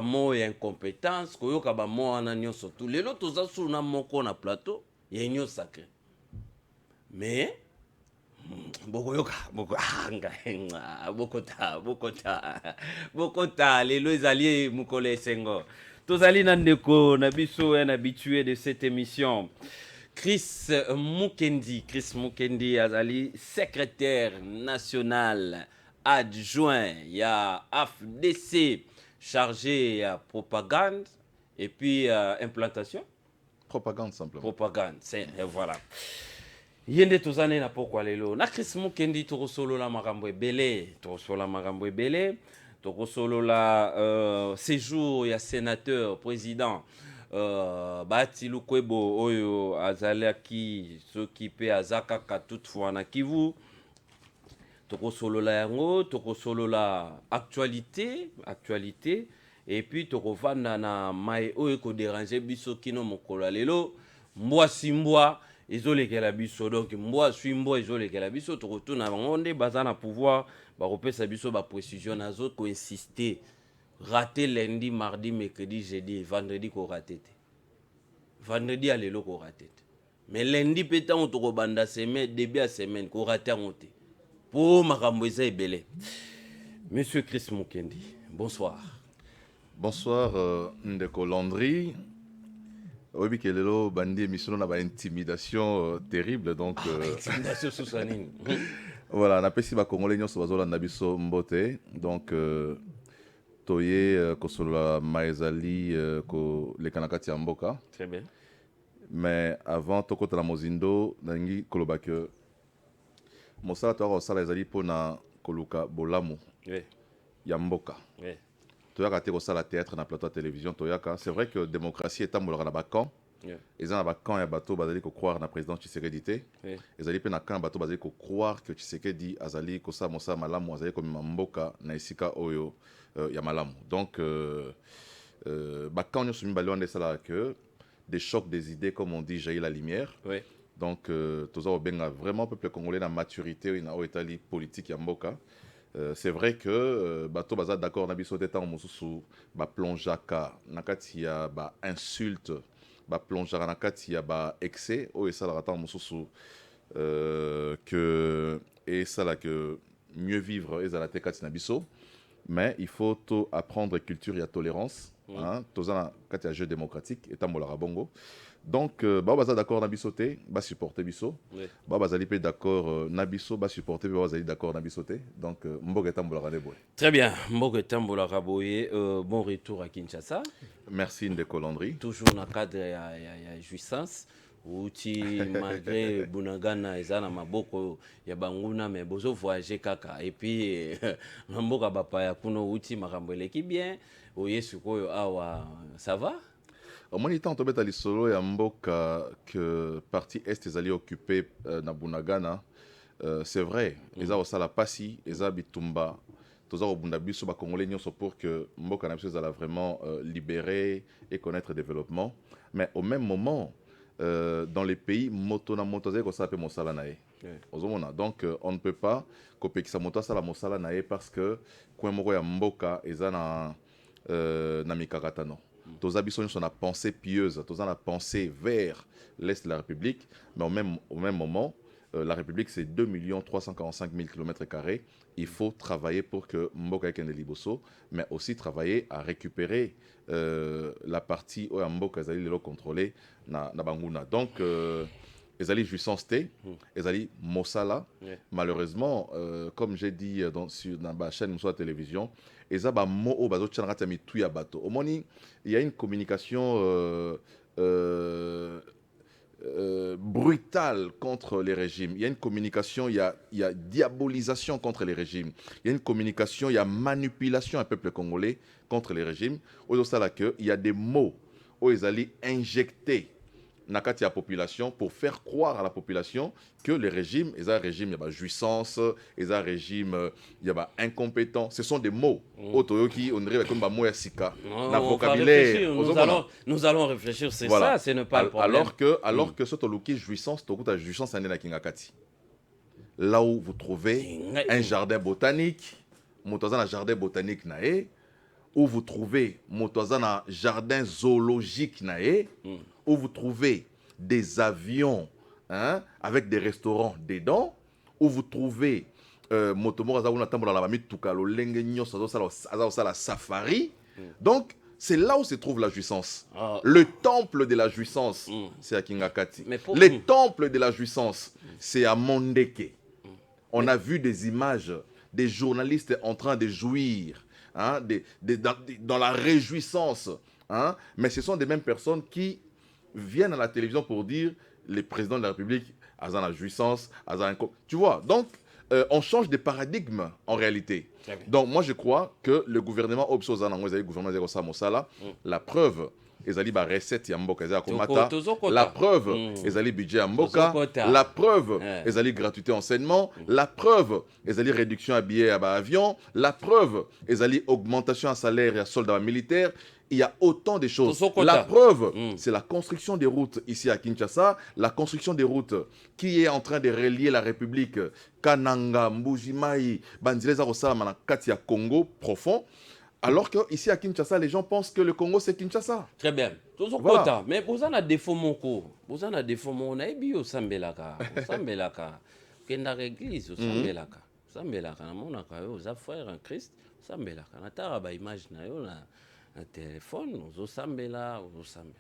mo ya incompétence koyoka ba mo wana nyonso tout lelo toza suna moko na plateau ya union sacré mais bokoyoka bokota lelo ezali mokolo esengo tozali na ndeko na biso un habitué de cette émission Chris Mukendi azali secrétaire national adjoint ya AFDC chargé à propagande et puis implantation. Propagande simplement. Propagande, c'est voilà. Yende tozane na pokwa lelo. Na Chris Mukendi tokosolo la makambo ebele, tokosolo makambo ebele, tokosolo la séjour ya sénateur président Bati Lukwebo oyo azalaki soki pe azakaka toutefois na Kivu. Tokosolola yango, tokosolola actualité, et puis tokovanda na mai oyo ko déranger biso kino mokolo lelo, mbwa simbwa ezolekela biso donc mbwa simbwa ezolekela biso tokotuna bango nde baza na pouvoir bakopesa biso ba précision nazo ko insister rater lundi, mardi, mercredi, jeudi, vendredi ko rater te. Vendredi alelo ko rater te. Mais lundi peut-être on tokobanda semaine début à semaine ko rater ngote. Pour makambo eza ebele. Monsieur Chris Mukendi, bonsoir. Bonsoir Ndeko Landry. Oui, que lelo bandi émission na ba intimidation terrible donc intimidation Susanine. Voilà, na pesi ba congolais nyonso bazolanda biso mbote donc toye kosolola maezali ko lekana kati ya mboka. Très bien. Mais avant tokota na mozindo nangi koloba que mosala to akosala ezali mpona koluka bolamu ya mboka. Toyaka te kosala théâtre na plateau de télévision toyaka. C'est vrai que démocratie etambolaka na bakamp. Eza na bakamp ya bato bazali croire na président Tshisekedi te. Ezali pe na kamp bato bazali croire que Tshisekedi azali kosala mosala malamu azali komema mboka na esika oyo ya malamu. Donc bakamp nyonso mibale wana esalaka que des chocs des idées comme on dit jaillit la lumière. Donc toza obenga vraiment peuple congolais na maturité na oetali politique ya mboka. C'est vrai que bato baza d'accord na biso teta mosusu ba plongeaka na kati ya ba insulte ba plongeaka na kati ya ba excès o esala ta mosusu que et ça là que mieux vivre ezala te kati na biso. Mais il faut tout apprendre culture et tolérance. Hein, toza na kati ya jeu démocratique etambolaka bongo. Donc baza d'accord na biso te ba supporter biso bazali pe d'accord na biso ba supporter bazali d'accord na biso te donc mboka etambolaka ne boye. Très bien, mboka etambolaka boye. Bon retour à Kinshasa. Merci Ndeko Landry. Toujours na cadre ya jouissance uti malgré bunagana ezana maboko ya banguna mais bozo voyager kaka et puis mboka bapaya kuno uti makambo eleki bien oyesu koyo awa ça va. Au moins, il tente de solo et mboka que partie est ezali occupé na Bunagana. C'est vrai, ils ont ça la passi, ils ont bitumba. Tous au Bundabiso ba congolais nyonso pour que mboka na biso ezala vraiment libérer et connaître le développement. Mais au même moment, dans les pays motona motoze ko ça peut mosala nae. Donc on ne peut pas copier que ça mota sala mosala nae parce que kwa moko ya mboka ezana na mikakatano. Tous habitants sont la pensée pieuse, tous la pensée vers l'Est de la République, mais au même moment, la République c'est 2 345 000 km². Il faut travailler pour que Mboka ait Liboso, mais aussi travailler à récupérer la partie où Mboka est contrôlée na Banguna. Donc, ezali jouissance te, ezali mosala. Malheureusement, comme j'ai dit sur la chaîne de la télévision, ezaba mo o bazo tchanaka mitu ya bato. Au moni, il y a une communication brutale contre les régimes. Il y a une communication, il y a diabolisation contre les régimes. Il y a une communication, il y a manipulation un peuple congolais contre les régimes. Il y a des mots où ils allaient injecter nakati la population pour faire croire à la population que les régimes, il y a un régime, il y a jouissance, il y a un régime, il y a incompétent. Ce sont des mots. Otoyoki, on dirait comme mots sika. Vocabulaire. Nous allons réfléchir, c'est voilà. Ça, ce n'est pas le problème. Alors que ce toluki jouissance, tokuta jouissance ane na kingakati. Là où vous trouvez un jardin botanique, motoza na jardin botanique nae, où vous trouvez Motozana jardin zoologique nae, où vous trouvez des avions, hein, avec des restaurants dedans, où vous trouvez la safari. Donc, c'est là où se trouve la jouissance. Le temple de la jouissance, c'est à Kingakati. Le temple de la jouissance, c'est à Mondeke. On a vu des images des journalistes en train de jouir, hein, dans la réjouissance. Hein, mais ce sont des mêmes personnes qui viennent à la télévision pour dire les présidents de la République, à la jouissance, tu vois. Donc, on change de paradigme en réalité. Donc, moi, je crois que le gouvernement la preuve, ezali ba recette ya mboka ezali komata, la preuve ezali budget ya mboka, la preuve ezali gratuité enseignement, la preuve ezali réduction à billets à ba avion, la preuve ezali augmentation à salaire et à soldat militaire. Il y a autant de choses. La preuve, c'est la construction des routes ici à Kinshasa, la construction des routes qui est en train de relier la République Kananga, Mbujimai, Banzileza Rosala, Katia Congo profond. Alors qu'ici à Kinshasa, les gens pensent que le Congo c'est Kinshasa. Très bien. Voilà. Mais vous en avez des faux mots. Vous en avez des faux mots. On a ébi au Sambelaka. Au Sambelaka. Kenda l'église au Sambelaka. Sambelaka. On a aux frères en Christ. Sambelaka. On a taraba image na yo na un téléphone. Au Sambela. Au Sambela.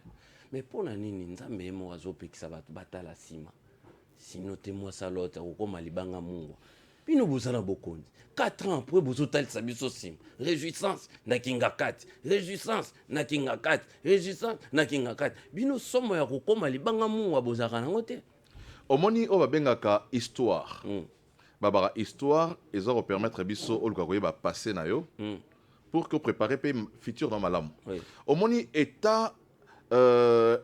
Mais pour la nini, nzambe mo azopekisa batu batala sima. Sinon témoin salote au koma libanga mungu. Bino bozana bokonzi. 4 ans après bozotal sabiso sim. Réjouissance na kingakati. Réjouissance na kingakati. Réjouissance na kingakati. Bino somo ya kokoma libanga mungu bozaka nango te. Omoni o babengaka histoire. Babara histoire ezako permettre biso oluka koyeba passer na yo pour que préparer pe futur dans malamu. Omoni état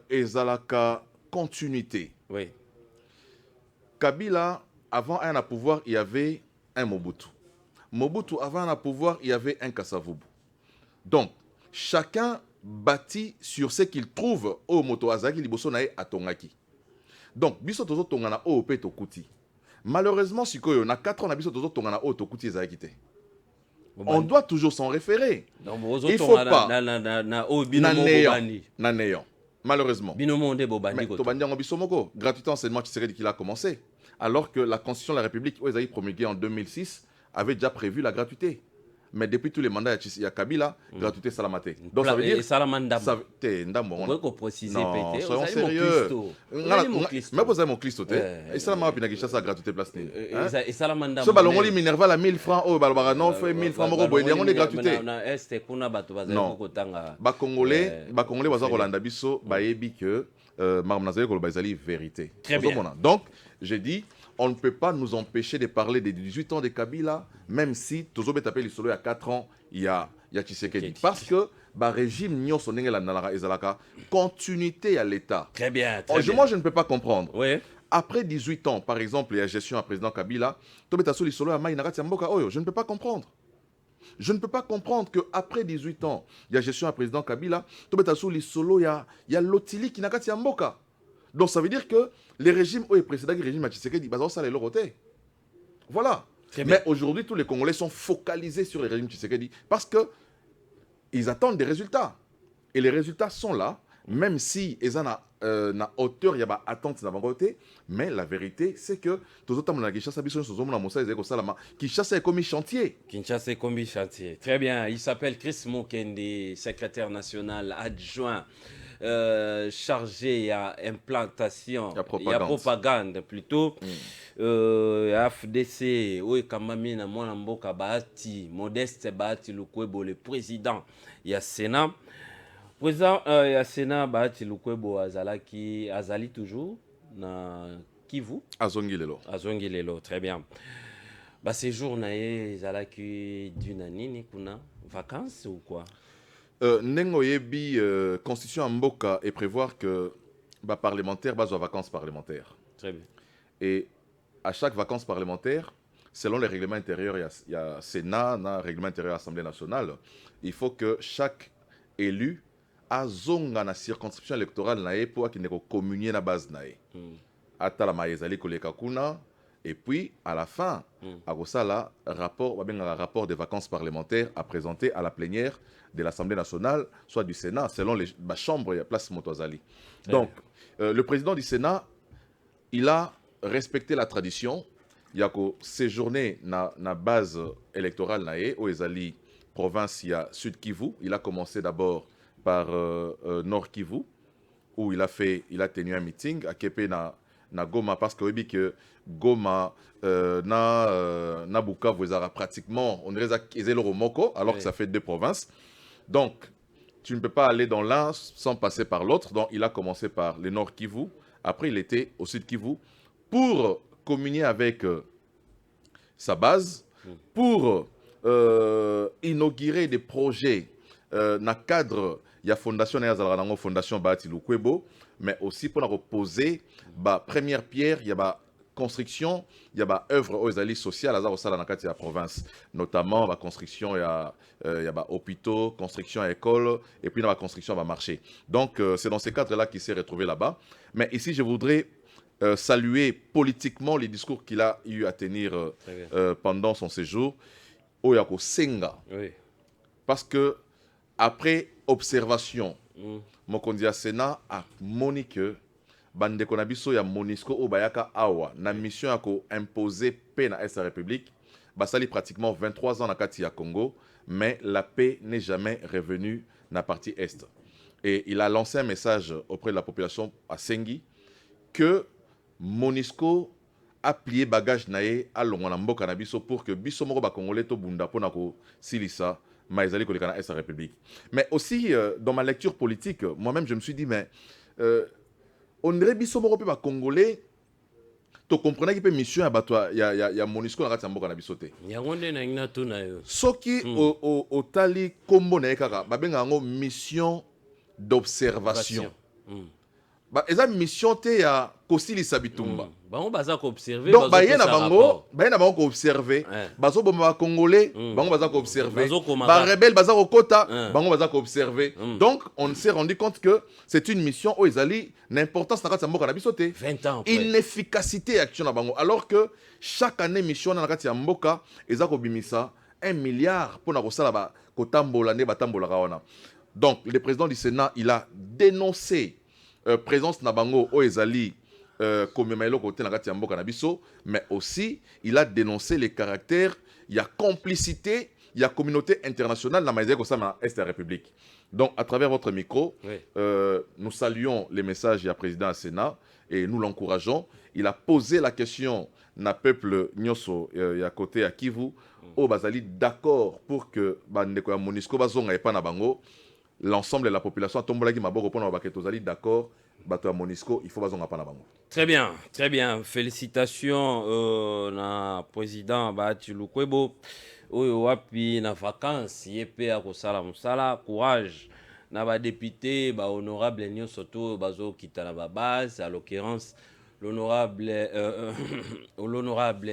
ezalaka continuité. Oui. Kabila, avant un à pouvoir, il y avait un Mobutu. Mobutu, avant un à pouvoir, il y avait un Kasavubu. Donc, chacun bâtit sur ce qu'il trouve au Moto Azaki, Liboso Nae Atongaki. Donc, biso tozo tongana o pe tokuti. Malheureusement, si koyo na 4 ans na biso tozo tongana o tokuti ezakite. On doit toujours s'en référer. Il faut pas na néant. Malheureusement. Mais Tobandi en Bisomoko, gratuité enseignement qui serait qu'il a commencé. Alors que la Constitution de la République, où ils avaient promulgué en 2006, avait déjà prévu la gratuité. Mais depuis tous les mandats, il y a Kabila, gratuité salamate. Donc ça veut dire... Salamandam. On peut préciser. Non, soyons sérieux. Mais vous avez mon clisto. Et Salama Pinakisha, sa gratuité place. Et Salamandam. Ce ballon, on Minerva, la 1000 francs, oh, Balbara, non, fait 1000 francs, on est gratuité. Non. Congolais, Baza Rolanda Bisso, Baebi que Marmnazaye Kolobazali, vérité. Très bien. Donc, j'ai dit, on ne peut pas nous empêcher de parler des 18 ans de Kabila, même si Tozobe tapé le solo il y a 4 ans, il y a Tshisekedi. Parce que le régime Nyon Sonenge la Nalara Ezalaka, continuité à l'État. Très bien. Moi, je ne peux pas comprendre. Oui. Après 18 ans, par exemple, il y a gestion à président Kabila, Tobetasso solo à Maïnarati Mboka Oyo, je ne peux pas comprendre. Je ne peux pas comprendre qu'après 18 ans, il y a gestion à président Kabila, Tobetasso solo, il y a Lotili qui n'a qu'à Mboka. Donc ça veut dire que les régimes précédents, les régimes Tshisekedi, ça les loroté. Voilà. Mais aujourd'hui, tous les Congolais sont focalisés sur les régimes Tshisekedi parce qu'ils attendent des résultats. Et les résultats sont là, même si ils ont na hauteur, il y a attente d'avant côté. Mais la vérité, c'est que tous les gens qui chassent Kinshasa est comme un chantier. Kinshasa est comme un chantier. Très bien. Il s'appelle Chris Mukendi, secrétaire national adjoint. Chargé à implantation, il y a propagande plutôt. FDC, oui, Kamamina, Mwanamboka Bahati, Modeste Bahati Lukwebo, le président. Il y a Sénat. Président, il y a Sénat Bahati Lukwebo Azali toujours. Kivu Azongilelo, très bien. Ces jours, Zalaki d'une kuna vacances ou quoi? Nengoyebi constitution à Mboka et prévoir que parlementaire base aux vacances parlementaires. Très bien. Et à chaque vacances parlementaires, selon les règlements intérieurs, il y a Sénat, il y a règlement intérieur Assemblée nationale, il faut que chaque élu a zonga na circonscription électorale nae pour qu'il ne communier na base nae. Atala maezali koleka kuna Et puis, à la fin, à Rosala, rapport des vacances parlementaires à présenter à la plénière de l'Assemblée nationale, soit du Sénat, selon les chambres et place Motozali. Donc, le président du Sénat, il a respecté la tradition. Il y a séjourné na base électorale nae au Ezali province il y a Sud Kivu. Il a commencé d'abord par Nord Kivu où il a tenu un meeting à Kepe na Goma parce que dit que Goma na Bukavu ezara pratiquement on dirait ezelo Romoko alors que ça fait 2 provinces. Donc tu ne peux pas aller dans l'un sans passer par l'autre. Donc il a commencé par le Nord Kivu, après il était au Sud Kivu pour communier avec sa base, pour inaugurer des projets dans le cadre de la fondation Bahati Lukwebo, mais aussi pour reposer la première pierre, il y a la construction, il y a l'œuvre aux alliés sociales dans la province, notamment la construction, il y a hôpitaux, construction à école, et puis dans la construction à marché. Donc c'est dans ces cadres-là qu'il s'est retrouvé là-bas. Mais ici, je voudrais saluer politiquement les discours qu'il a eu à tenir pendant son séjour au Yako Senga. Oui. Parce que après observation, Mokondia Sénat a monique bande konabiso ya Monisco au Bayaka Awa na mission à imposer paix dans la République. Basali pratiquement 23 ans dans Kati Congo, mais la paix n'est jamais revenue dans la partie est. Et il a lancé un message auprès de la population à Sengi que Monisco a plié bagage naé à Longwanambo Canabiso pour que Bissomoro Bakongolais to Bunda Ponako Silisa Maïzali Kolekana est sa République. Mais aussi, dans ma lecture politique, moi-même je me suis dit, mais on dirait Bissomoro Bakongolais, tu comprenais qu'il peut mission à Batoa, il y a Monisco dans Ratambo Canabisote. Il y a un na tuna yo. Soki au Tali Kombo Naekaka, Babengango mission d'observation. Eza mission te ya kosilisa bitumba. Bango baza ko observer. Donc bayena bango ko observer. Bazo bomba congolais, bango baza ko observer. Ba rebelle baza ko kota, bango baza ko observer. Donc on s'est rendu compte que c'est une mission où ezali l'importance na kati mboka na biso te. 20 ans après. Inefficacité action na bango alors que chaque année mission na kati ya mboka eza ko bimisa 1 milliard pour na kosala ba kotambola ne batambola kawana. Donc le président du Sénat, il a dénoncé présence Nabango au Ezali Komemailo côté na kati ya mboka na biso, mais aussi il a dénoncé les caractères, il y a complicité, il y a communauté internationale dans Maïzé Kosama Est de la République. Donc à travers votre micro, nous saluons les messages du président du Sénat et nous l'encourageons. Il a posé la question na peuple Nyoso ya côté à Kivu au Bazali d'accord pour que bandeko ya Monisco bazonga et pas na bango. L'ensemble de la population a tombé qui m'a beaucoup pour nous d'accord. Bateau à Monisco, il faut pas en parler. Très bien, très bien. Félicitations na président Bahati Lukwebo. Oyo wapi na vacances yepé à kosala musala, courage. Na ba député, ba honorable nyo surtout bazo kita na ba base, à l'occurrence l'honorable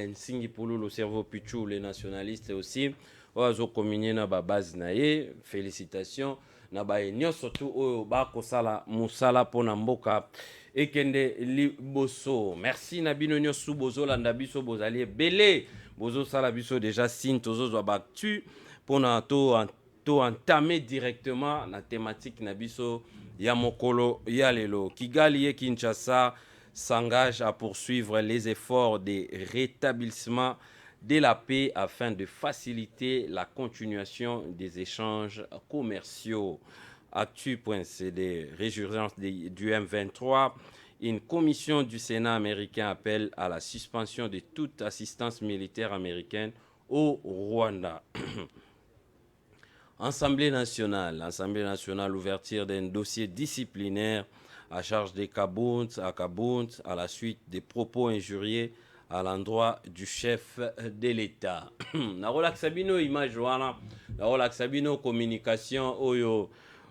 Nsingi Poulou, le cerveau Pichou, les nationalistes aussi. Ozo communier na ba base naé. Félicitations. Na ba enyo surtout oyo ba kosala musala pona mboka ekende liboso. Merci na bino nyosu bozo landa biso bozali belé bozo sala biso déjà signe tozo zo baktu pona to entamer directement la thématique na biso ya mokolo ya lelo. Kigali et Kinshasa s'engagent à poursuivre les efforts de rétablissement de la paix afin de faciliter la continuation des échanges commerciaux. Actu.cd, résurgence du M23, une commission du Sénat américain appelle à la suspension de toute assistance militaire américaine au Rwanda. Assemblée nationale, ouverture d'un dossier disciplinaire à charge des Kabound à la suite des propos injuriés à l'endroit du chef de l'État. Na relax sabino image wana, na relax sabino communication oyo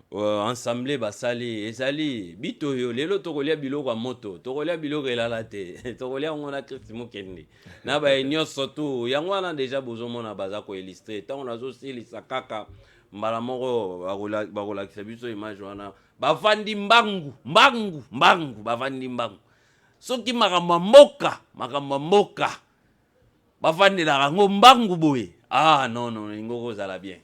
ensemble basali ezali bito yo lelo tokolia biloko ya moto, tokolia biloko elala te, tokolia ngona Christ Mokende. Na ba nyonso tu yango wana déjà bozomona baza ko illustrer. Tant on azo silisa kaka mbala moko ba relax biso image wana. Bavandi mbangu bavandi mbangu. Soki makambo mboka bavandelaka ngo mbangu boye. Ah non non, ngoko zala bien.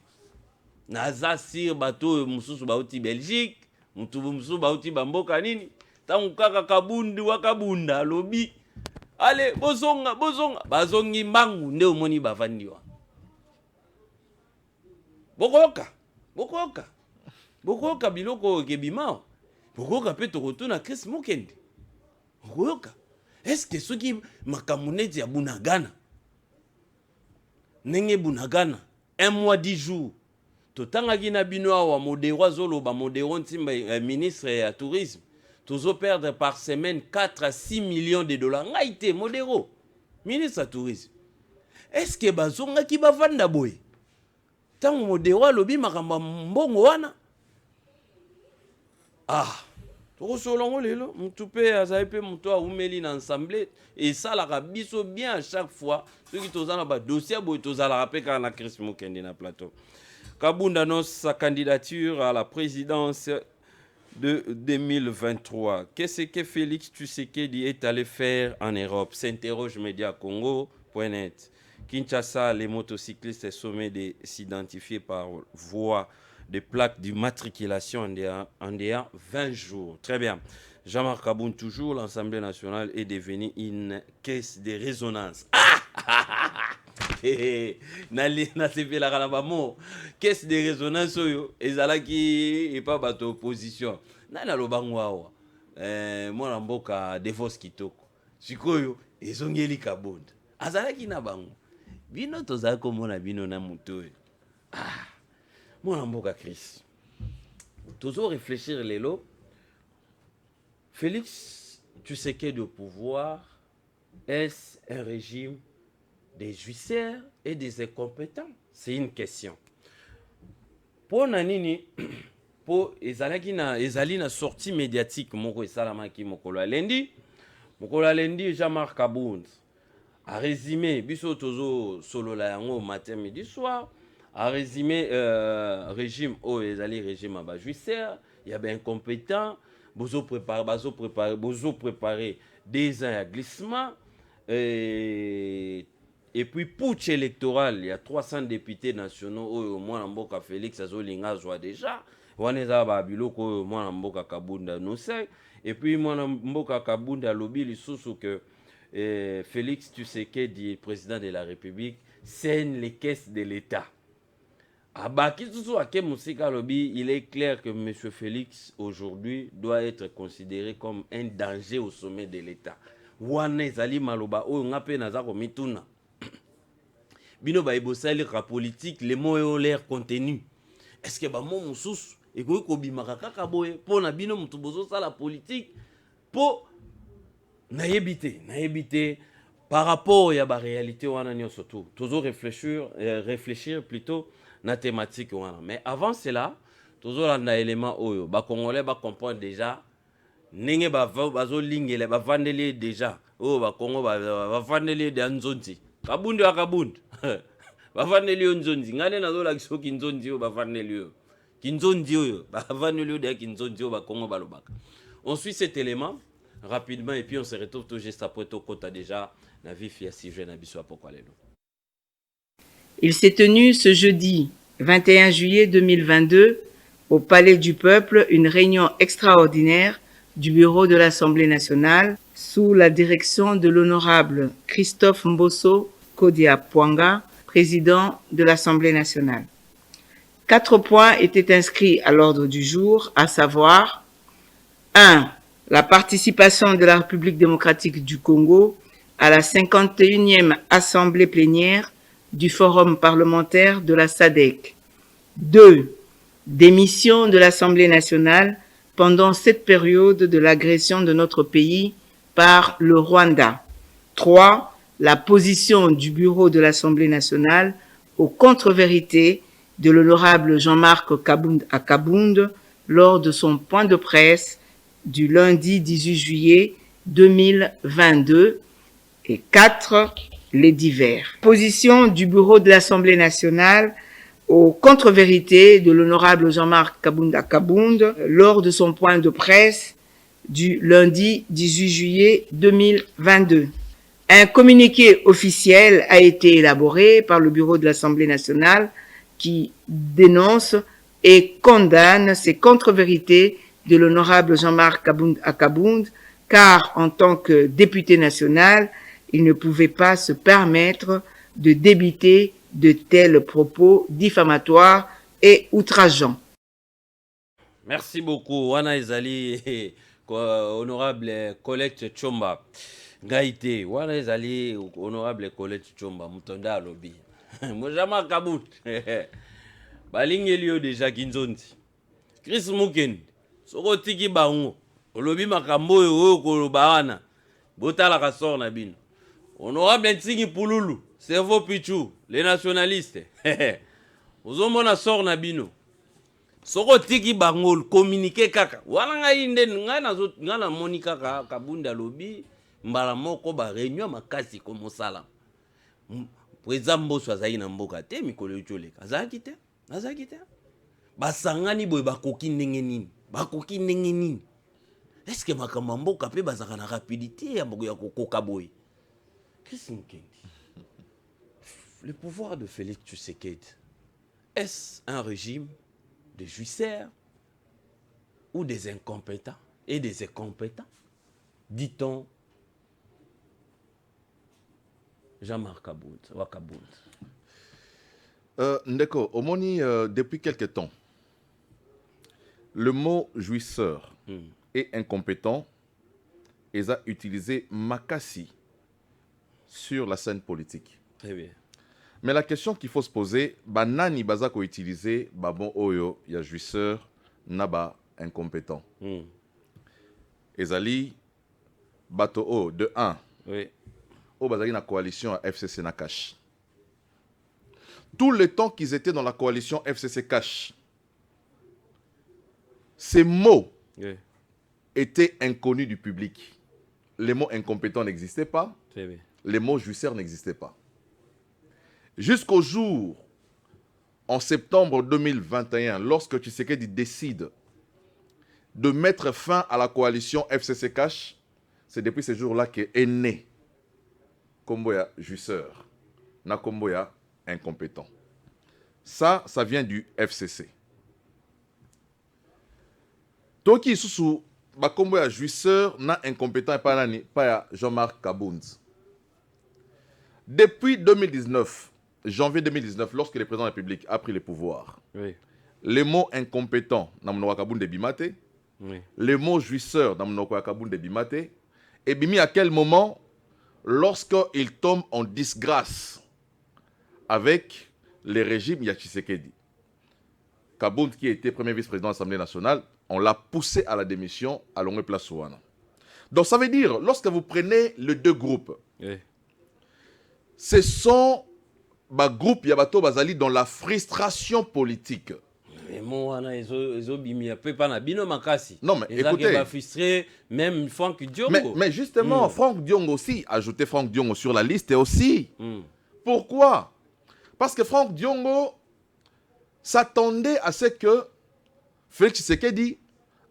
Naza sir bato mususu bauti Belgique, mutu mususu bauti bamboka nini? Tangu kaka kabundu wakabunda lobi. Ale bozonga bazongi mbangu nde omoni bavandiwa. Bokoka biloko kebimao. Bokoka pe tokotuna Chris Mukendi. Bokoka. Est-ce que soki makamuneti ya Bunagana Nenge Bunagana 1 mois 10 jours totangaki na bino awa modero zoloba modero ntimba ministre ya tourisme tozo perdre par semaine 4 à 6 millions de dollars ngaite modero ministre ya tourisme. Est-ce que bazonga ki bavanda boye tango modero alobi makamba mbongo wana? Ah tokosolongo lelo mutu pe azali pe mutu aumeli na ensemble et ça la biso bien à chaque fois ceux qui tozana ba dossier boye tozala pe kana na Chris Mukendi na plateau. Kabunda annonce sa candidature à la présidence de 2023. Qu'est-ce que Félix Tshisekedi est allé faire en Europe? S'interroge Média Congo.net. Kinshasa, les motocyclistes est sommés de s'identifier par voie de plaques d'immatriculation en déant 20 jours. Très bien. Jean-Marc Kaboun, toujours, l'Assemblée nationale est devenue une caisse de résonance. Caisse de résonance, ezalaki et pas bato opposition. Nana lobangwa mwana mboka Devos Kitoko. Sikoyo ezongeli kabonda. Azalaki na bango. Bino tozala komona bino na muto. Ah. Mwana mboka Chris. Tozo réfléchir lelo. Félix Tshisekedi au pouvoir, est-ce un régime des jouisseurs et des incompétents? C'est une question. Pour nanini, pour ezali na sortie médiatique moko esalamaki mokolo lundi. Mokolo lundi Jean-Marc Kabound a résumé biso tozo solo la yango matin midi soir a résumé régime ezali régime aba jouisseur, il y a ben incompétent, bozo préparer des ans à glissement et puis putsch électoral, il y a 300 députés nationaux au moins mboka Félix azolinga zwa déjà waneza ba biloko mwana mboka Kabunda no sait et puis mwana mboka Kabunda lobi lisusu que Félix Tshisekedi, président de la République, saigne les caisses de l'État. Il est clair que M. Félix aujourd'hui doit être considéré comme un danger au sommet de l'État. Bino ba ibosali ka politique les mots ont l'air contenus. Est-ce que ba mo mususu et ko bimaka kaka boye pona bino mutu bozo sala politique po na yebité par rapport à la réalité wana nyonso tout. Toujours réfléchir plutôt na thématique wana. Mais avant cela, toujours landa élément oyo ba congolais ba comprendre déjà nenge bazo lingela ba vandeli déjà. Oh ba Congo ba vandeli de nzonzi. Kabundu akabundi. Ba vandeli nzonzi. Ngane nazo la kisoki nzonzi yo ba vandeli yo. Kinzonzi yo ba vandeli yo de kinzonzi yo ba Congo ba lobaka. On suit cet élément rapidement et puis on se retrouve tout juste après tout kota déjà na vif ya si jeune abiso pourquoi lelo. Il s'est tenu ce jeudi 21 juillet 2022 au Palais du Peuple une réunion extraordinaire du bureau de l'Assemblée nationale sous la direction de l'honorable Christophe Mbosso Kodia-Pwanga, président de l'Assemblée nationale. 4 points étaient inscrits à l'ordre du jour, à savoir 1. La participation de la République démocratique du Congo à la 51e Assemblée plénière du Forum parlementaire de la SADC. 2. Démission de l'Assemblée nationale pendant cette période de l'agression de notre pays par le Rwanda. 3. La position du bureau de l'Assemblée nationale aux contre-vérités de l'honorable Jean-Marc Kabound à Kabound lors de son point de presse du lundi 18 juillet 2022. Et 4. Les divers. Position du bureau de l'Assemblée nationale aux contre-vérités de l'honorable Jean-Marc Kabound à Kabound lors de son point de presse du lundi 18 juillet 2022. Un communiqué officiel a été élaboré par le bureau de l'Assemblée nationale qui dénonce et condamne ces contre-vérités de l'honorable Jean-Marc Akabound, car en tant que député national, il ne pouvait pas se permettre de débiter de tels propos diffamatoires et outrageants. Merci beaucoup. Wana ezali honorable Colette Tchomba. Gaïté, wana ezali honorable Colette Tchomba mutonda alobi. Mojama Kabut. Balingeli yo déjà kinzonzi. Chris Mukendi. Soko tiki bango. Olobi makambo oyo koloba wana. Botala ka sort na bino. Honorable Ntingi Pululu, Servo Pichu, les nationalistes. Ozomona sort na bino. Soko tiki bango communiquer kaka. Wana ngai nde ngai na moni kaka Kabunda lobi mbala moko ba réunion makasi ko mosala. Président Mbosso azali na mboka te mikolo yoleka. Azaki te. Basangani boy bakoki ndenge nini? Bakoki ndenge nini? Est-ce que makambo mboka pe bazaka na rapidité ya mboka ya kokoka boy? Qu'est-ce que le pouvoir de Félix Tshisekedi, est-ce un régime de jouisseurs ou des incompétents et des incompétents? Dit-on Jean-Marc Wakabound. Ndeko, Omoni, depuis quelque temps, le mot jouisseur et incompétent est utilisé makasi sur la scène politique. Très bien. Mais la question qu'il faut se poser, banani bazako utiliser babon oyo ya jouisseur naba incompétent. Ezali bato o de 1. Oui. Au bazali na coalition FCC Nakash. Tout le temps qu'ils étaient dans la coalition FCC Cash, ces mots étaient inconnus du public. Les mots incompétents n'existaient pas. Très bien. Les mots jouisseurs n'existaient pas. Jusqu'au jour, en septembre 2021, lorsque Tshisekedi décide de mettre fin à la coalition FCC Cash, c'est depuis ce jour-là qu'est né Komboya jouisseur, na Komboya incompétent. Ça vient du FCC. Toki Isusu, Komboya jouisseur, na incompétent et pas Jean-Marc Kabound. Depuis 2019, janvier 2019, lorsque le président de la République a pris le pouvoir, les mots incompétents, na mnoka Kabound de Bimate, les mots jouisseurs, na mnoka Kabound de Bimate, et bimi à quel moment? Lorsqu'il tombe en disgrâce avec le régime Tshisekedi. Kabound, qui était premier vice-président de l'Assemblée nationale, on l'a poussé à la démission à Longue Place Ouana. Donc ça veut dire, lorsque vous prenez les deux groupes, ce sont des groupes Yabato Bazali dans la frustration politique. Non, mais écoutez, frustré, même Franck Diongo. Mais justement, Franck Diongo aussi, ajouter Franck Diongo sur la liste aussi. Pourquoi? Parce que Franck Diongo s'attendait à ce que Félix Tshisekedi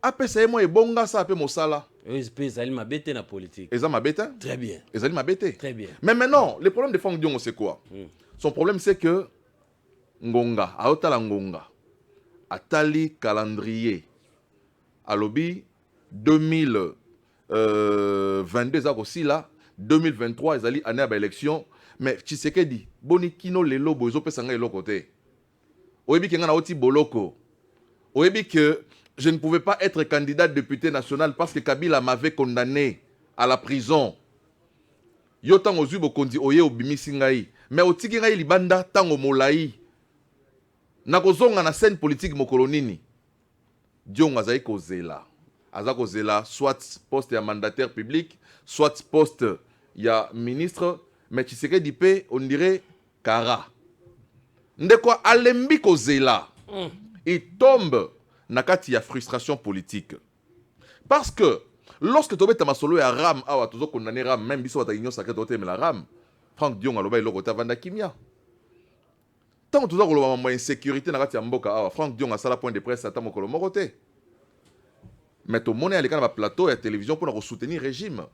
apesa moi ebonga ça appelle Mosala. Ezali mabete na politique. Ezali mabete? Très bien. Ezali mabete? Très bien. Mais maintenant, le problème de Franck Diongo c'est quoi? Son problème c'est que Ngonga, aotala Ngonga, atali calendrier, alobi 2022 aussi là, 2023 ezali année à élection, mais Tshisekedi boni kino lelo bozo pesanga elo côté. Oyebi kenga na oti boloko. Oyebi que je ne pouvais pas être candidat député national parce que Kabila m'avait condamné à la prison. Yo tango zubo kondi oye obimisi ngai, mais otiki ngai libanda tango molai. Nakozonga na scène politique mokolo nini. Diongo azali kozela. Aza kozela soit poste ya mandataire public, soit poste ya ministre, mais Tshisekedi pe on dirait kara. Ndeko alembi kozela. Il tombe na kati ya frustration politique. Parce que lorsque tu as masolo ya ram awa tozo condamné ram même biso ta union sacrée tote la ram, Franck Diongo aloba iloko ta vanda kimia. Tant que tu as une insécurité na kati ya mboka awa, Franck Diongo asala point de presse ata mokolo moko te. Mais to mona aleka na plateau ya télévision pour soutenir régime.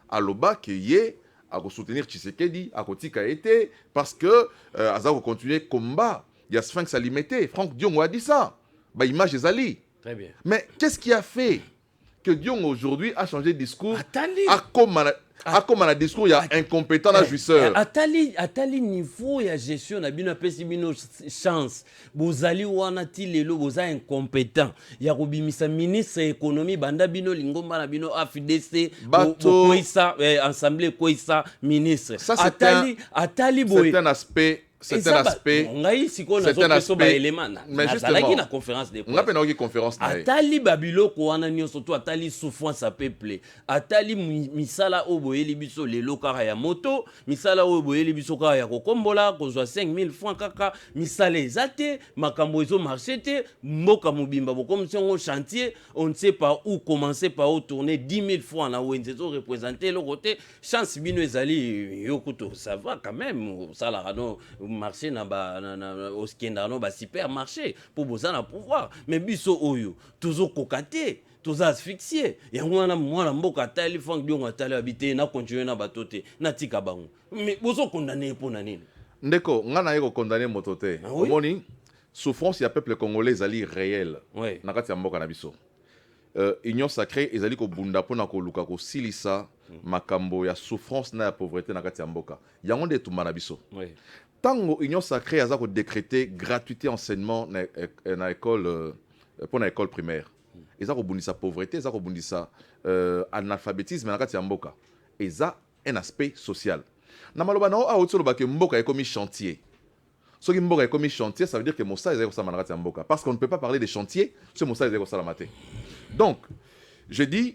Aloba que ye à soutenir Tshisekedi, à Kotika été, parce que Aza va continuer combat. Il y a Sphinx Alimenté. Franck Diongo a dit ça. Bah, image des Ali. Très bien. Mais qu'est-ce qui a fait que Diongo aujourd'hui a changé de discours? Attendez. Comme un discours, il y a incompétent à jouisseur. Atali niveau ya gestion na bino pesi bino chance. Bozali wana ti lelo boza incompétent. Ya kobimisa ministre économie banda bino lingomba na bino AFDC koisa assemblée koisa ministre. Ça Atali boy. C'est un aspect. C'est un aspect. Mais justement, na conférence de presse. On a pas une conférence. Atali babilo ko wana nyo surtout atali souffrance à peuple. Atali misala oboyeli biso lelo kaka ya moto, misala oboyeli biso kaka ya kokombola kozwa 5000 francs kaka, misala ezate, makambo ezo marché te, mboka mobimba bokom songo chantier, on ne sait pas où commencer par où tourner 10 000 francs na wenzezo représenter le côté chance bino ezali yokuto ça va quand même ça la rano marché na au skendano ba supermarché pour boza na pouvoir mais biso oyo toujours kokaté tous asphyxiés yango wana mwana mboka tali Franck Diongo atali habité na continuer na batoté na tika bango mais bozo condamner pour na nini ndeko ngana yeko condamner mototé omoni souffrance ya peuple congolais ali réel na kati ya mboka na biso union sacrée ezali ko bunda pona ko luka ko silisa makambo ya souffrance na ya pauvreté na kati ya mboka yango nde tumba na biso tango union sacrée aza ko décréter gratuité enseignement na école pour na école primaire eza ko bundisa pauvreté eza ko bundisa analphabétisme na kati ya mboka eza un aspect social na maloba na a otso ba ke mboka ekomi chantier soki mboka ekomi chantier ça veut dire que mosa eza ko sama na kati ya mboka parce qu'on ne peut pas parler de chantier ce mosa eza ko sala maté donc je dis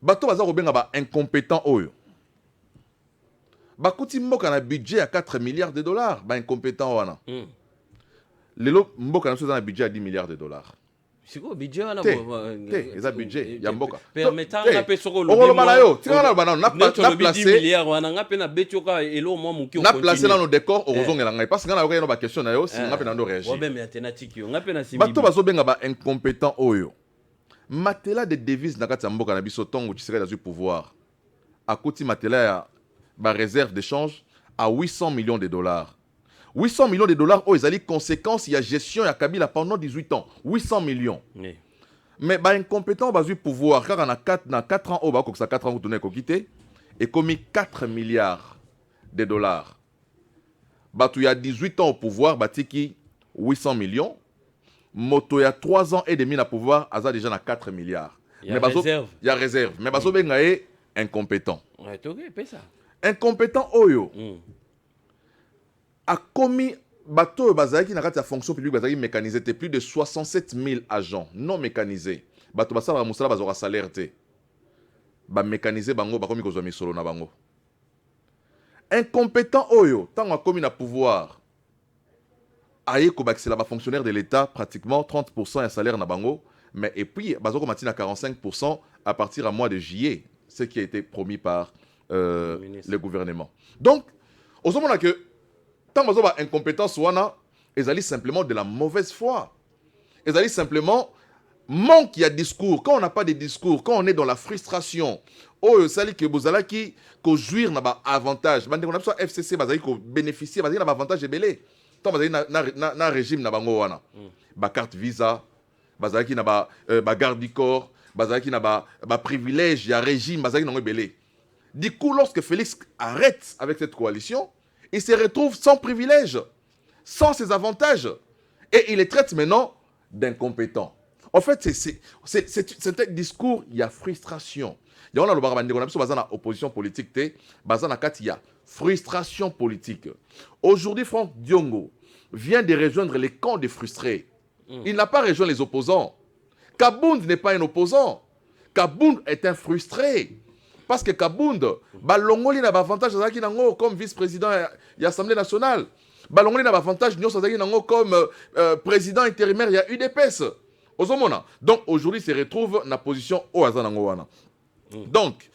bato baza ko benga ba incompétent oyo bakuti mboka na budget à 4 milliards de dollars ba incompétent wana lelo mboka na so na budget à 10 milliards de dollars siko budget wana eza budget ya mboka permettant na pe soko lo malayo tingana bana na placer 10 milliards wana ngape na betioka elo mo muki on continue na placer dans nos décors ozongela ngai parce que ngana yo ba question na yo si ngape na ndo réagir wa ben alternative yo ngape na simi bato bazo benga ba incompétent oyo matela de devises na kati ya mboka na biso tongo Tshisekedi azui pouvoir akoti matela ya ba réserve d'échange à 800 millions de dollars. 800 millions de dollars, oh, ils ont les conséquences, il y a gestion, il y a Kabila pendant 18 ans. 800 millions. Oui. Mais bah, incompétent, bah, du pouvoir, car on a 4 ans, oh, bah, ça 4 ans, vous avez quitté, et commis 4 milliards de dollars. Bah, il y a 18 ans au pouvoir, bah, tiki 800 millions. Moto, il y a 3 ans et demi au pouvoir, Aza déjà 4 milliards. Il y a réserve. Il y a réserve. Mais bah, est incompétent. Ouais, ok, fais ça. Incompétent oyo a commis bateau bazaki na kati ya fonction publique bazaki mécanisé plus de 67 000 agents non mécanisés bato basala musala bazora salaire te ba mécanisé bango ba komi kozwa misolo na bango incompétent oyo tango a commis na pouvoir aye ko baxela ba fonctionnaire de l'état pratiquement 30% ya salaire na bango mais et puis bazoko mati na 45% à partir à mois de juillet ce qui a été promis par le gouvernement. Donc, au moment que tant que vous incompétence wana, ils allaient simplement de la mauvaise foi. Ils allaient simplement manque de discours. Quand on n'a pas de discours, quand on est dans la frustration, oh, ça que vous allez qui jouir na avantage. Bande on a besoin FCC bazali ko bénéficier, bazali na avantage belé. Tant bazali na régime na bango wana. Ba carte visa, bazali ki na ba garde du corps, bazali ki na ba privilège, ya régime, bazali na belé. Du coup, lorsque Félix arrête avec cette coalition, il se retrouve sans privilège, sans ses avantages. Et il les traite maintenant d'incompétents. En fait, c'est un discours, il y a frustration. Il y a une opposition politique, il y a frustration politique. Aujourd'hui, Franck Diongo vient de rejoindre les camps des frustrés. Il n'a pas rejoint les opposants. Kabound n'est pas un opposant. Kabound est un frustré. Parce que Kabound, Balongoli n'a pas avantage comme vice-président de l'Assemblée nationale. Balongoli n'a pas avantage comme président intérimaire de l'UDPS. Donc aujourd'hui, il se retrouve dans la position au Hazanangowana. Donc,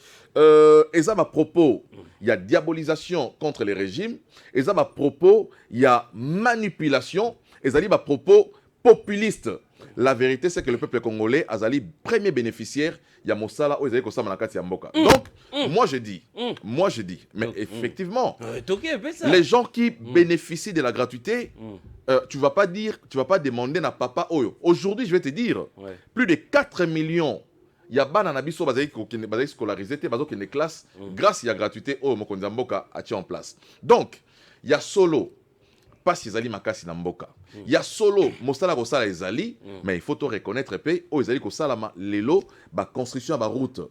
et ça, à propos, il y a diabolisation contre les régimes. Et ça, à propos, il y a manipulation. Et ça, à propos, populiste. La vérité, c'est que le peuple congolais a zali premier bénéficiaire. Il y a Mossala, où ils ont Manakati Mboka. Donc, moi je dis, mais effectivement, les gens qui bénéficient de la gratuité, tu vas pas demander à papa Oyo. Aujourd'hui, je vais te dire, plus de 4 millions. Il y a des gens qui sont scolarisés, qui sont classe grâce à la gratuité Oyo Mokonza Mboka a en place. Donc, il y a solo. Pas si Zali Makasi Namboka. Il y a solo Mosala Rosala Ezali, mais il faut te reconnaître pe o Ezali Kosalama lelo ba construction ba route.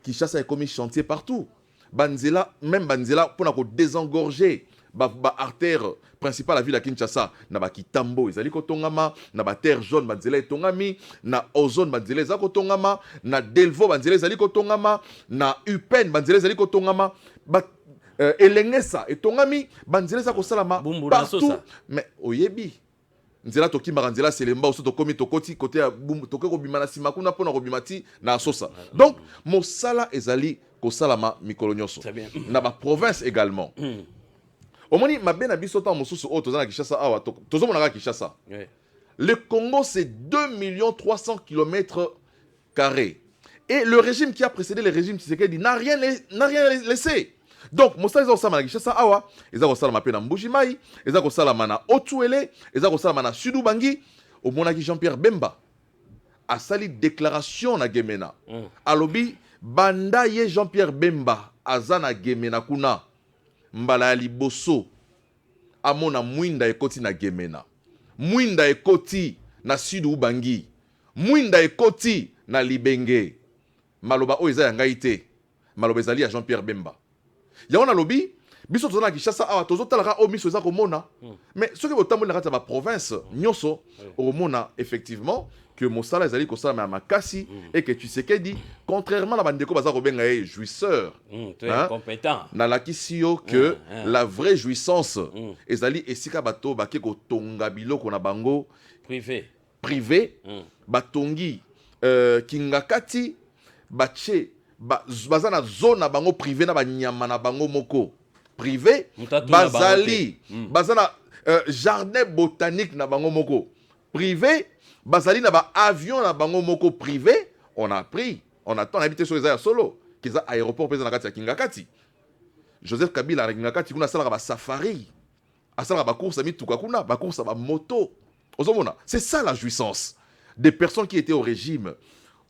Kinshasa est comme chantier partout. Banzela même Banzela pour na ko désengorger ba artère principale la ville de Kinshasa na ba Kitambo Ezali Kotongama na ba terre jaune Banzela Tongami na ozone Banzela Ezali Kotongama na Delvo Banzela Ezali Kotongama na Upen Banzela Ezali Kotongama ba elengesa etongami banzela za kosalama partout mais oyebi nzela toki maranzela selemba oso tokomi tokoti côté ya toke ko bimana sima kuna pona ko bimati na sosa donc mosala ezali kosalama mikolo nyonso na ba province également omoni mabena biso ta mosusu o tozana Kinshasa awa tozomona ka Kinshasa le Congo c'est 2 300 000 km² et le régime qui a précédé le régime Tshisekedi n'a rien laissé. Donc, Moussa ils ont ça Kinshasa awa, ils ont ça na Mbujimai, ils ont ça na Otuele, ils ont ça na Sudubangi, au monaki Jean-Pierre Bemba a sali déclaration na Gemena. Alobi banda ye Jean-Pierre Bemba azana Gemena kuna mbala liboso amona mwinda ekoti na Gemena. Mwinda ekoti na Sudubangi. Mwinda ekoti na Libenge. Maloba o eza yangaite. Maloba ezali ya Jean-Pierre Bemba. Yawona lobby, biso tozana Kinshasa awa tozotalaka o miso eza komona. Mais ce que botambo na kata ba province nyonso omona effectivement que Mosala ezali kosala na makasi et que Tshisekedi contrairement à bandeko baza ko benga jouisseur compétent na lakisio que la vraie jouissance ezali esika bato bake ko tonga biloko na bango privé batongi kingakati bache baza na zone na bango privé na banyama na bango moko privé bazali baza na jardin botanique na bango moko privé bazali na ba avion na bango moko privé on a pris on attend habité sur les solo kiza aéroport pesa na kati ya Kingakati Joseph Kabila na Kingakati kuna sala ba safari asala ba course mituka kuna ba course ba moto ozomona c'est ça la jouissance des personnes qui étaient au régime.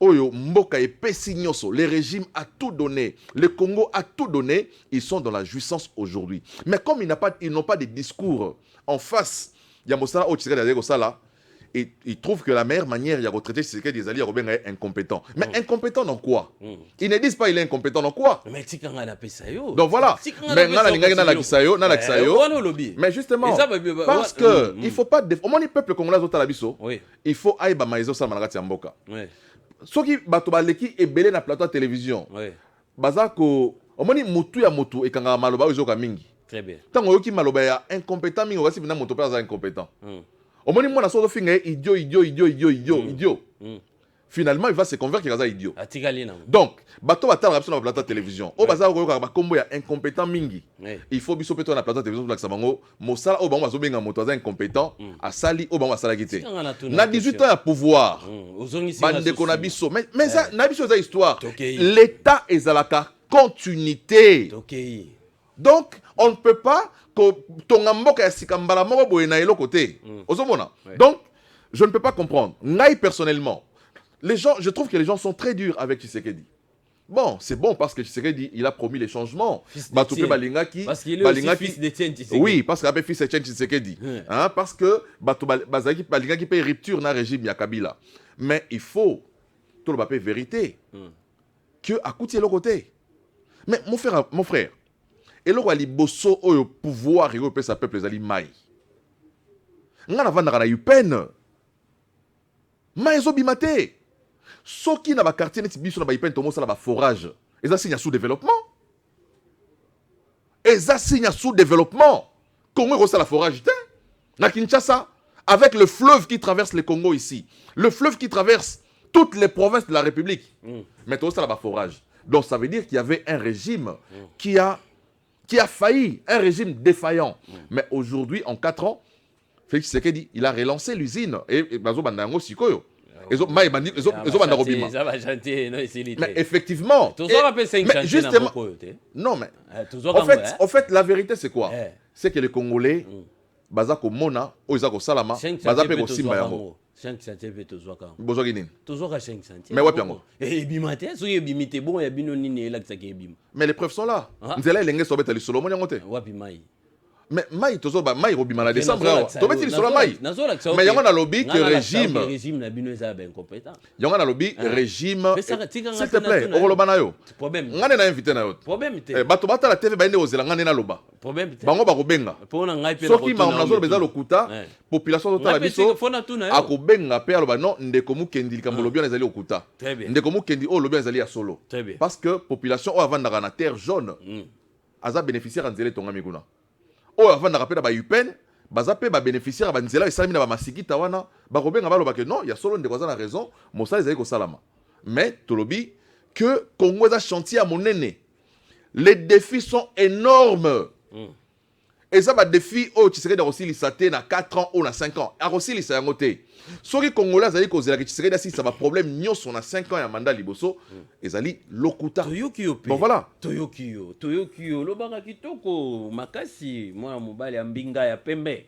Oyo Mboka et Pessignoso, le régime a tout donné, le Congo a tout donné, ils sont dans la jouissance aujourd'hui. Mais comme ils n'ont pas de discours en face, il y a Moussala Otshisekedi et ils trouvent que la meilleure manière de traiter Tshisekedi des alliés est incompétent. Mais incompétent dans quoi? Ils ne disent pas il est incompétent dans quoi? Donc voilà. Mais justement, parce que il faut pas au moins le peuple congolais il faut aïba maïzo sa malagati Mboka. Ce qui bato baleki ebele na plateau de télévision. Bazako omoni mutu ya mutu e kanga maloba ozoka mingi. Très bien. Tango yoki maloba ya incompétent mingi wasi bina moto pa za incompétent. Omoni mona so finga idiot. Finalement il va se convaincre qu'il est idiot. Donc bato batala rapso na plateau de télévision. O bazako yoka ba kombo ya incompétent mingi. Il faut biso peto na plateau de télévision pour que bango mosala o bango bazo benga moto za incompétent a sali o bango sala kité. Na 18 ans à pouvoir. Bande konabiso mais ça nabiso za histoire. L'état ezalaka continuité. Donc on ne peut pas tonga mboka ya sikambala moko boye na elo côté. Ozomona. Donc je ne peux pas comprendre. Ngai personnellement les gens, je trouve que les gens sont très durs avec Tshisekedi. Bon, c'est bon parce que Tshisekedi, il a promis les changements. Parce qu'il est aussi fils d'Etienne Tshisekedi. Oui, parce qu'il a fait fils d'Etienne Tshisekedi. Parce que Balingaki paye rupture dans le régime de Kabila. Mais il faut, tout le papier vérité, que à côté de l'autre côté. Mais mon frère, et là, il y a le pouvoir et le peuple, les maïs. On a eu peine. Mais ils ont bimate. Ce qui n'a pas quartier net biso na ba ipen tomo sala ba forage. Et ça signe sous-développement. Et ça signe sous-développement. Congo ça la forage na Kinshasa avec le fleuve qui traverse le Congo ici. Le fleuve qui traverse toutes les provinces de la République. Mais tout ça là ba forage. Donc ça veut dire qu'il y avait un régime qui a failli, un régime défaillant. Mais aujourd'hui en 4 ans Félix Tshisekedi, il a relancé l'usine. Et bazo bandango sikoyo. Mais effectivement. Mais justement. Non, mais. En fait, la vérité, c'est quoi? C'est que les Congolais, Bazako Mona, Oizako Salama, Bazapeko Simba Yango. 5 centimes pe tozwaka. Bozwaki nini? Tozwaka 5 centimes. Mais wapi yango? Eh bimate, so yebimite bon ya bino nini elakisaka ebima. Mais les preuves sont là. Nzela elenge sobeta lisolo moni yango te. Wapi mai? Mais mai tozoba mai robima na décembre. Tobeti lisolo mai. Mais yango na lobby que régime na bino eza ben compétent. Yango na lobby régime. S'il te plaît, okoloba na yo. Problème. Ngane na invité na yo. Problème te. Bato bata la TV ba ende ozela ngane na loba. Problème te. Bango ba kobenga. Pona ngai pe na. Soki ma nazo beza lokuta, population totala biso. Akobenga pe aloba non ndeko mukendi likambo lobi na ezali okuta. Ndeko mukendi o lobi ezali ya solo. Parce que population o avandaka na terre jaune. Aza bénéficiaire en nzela tonga mikuna. O avandaka pe na ba UPN, baza pe ba bénéficiaire ba nzela esalami na ba masikita wana, ba kobenga ba loba que non, ya solo ndeko za na raison, mosala ezali ko salama. Mais tolobi que Congo est un chantier à monene. Les défis sont énormes. Et ça va défi oh tu serais dans aussi l'isate na 4 ans ou na 5 ans. A aussi l'isa ngote. Soki Congolais azali ko zela que tu serais dans si ça va problème nyonso na 5 ans ya mandat liboso ezali lokuta. Bon voilà. Toyokio lobaka kitoko makasi mwana mobali ya mbinga ya pembe.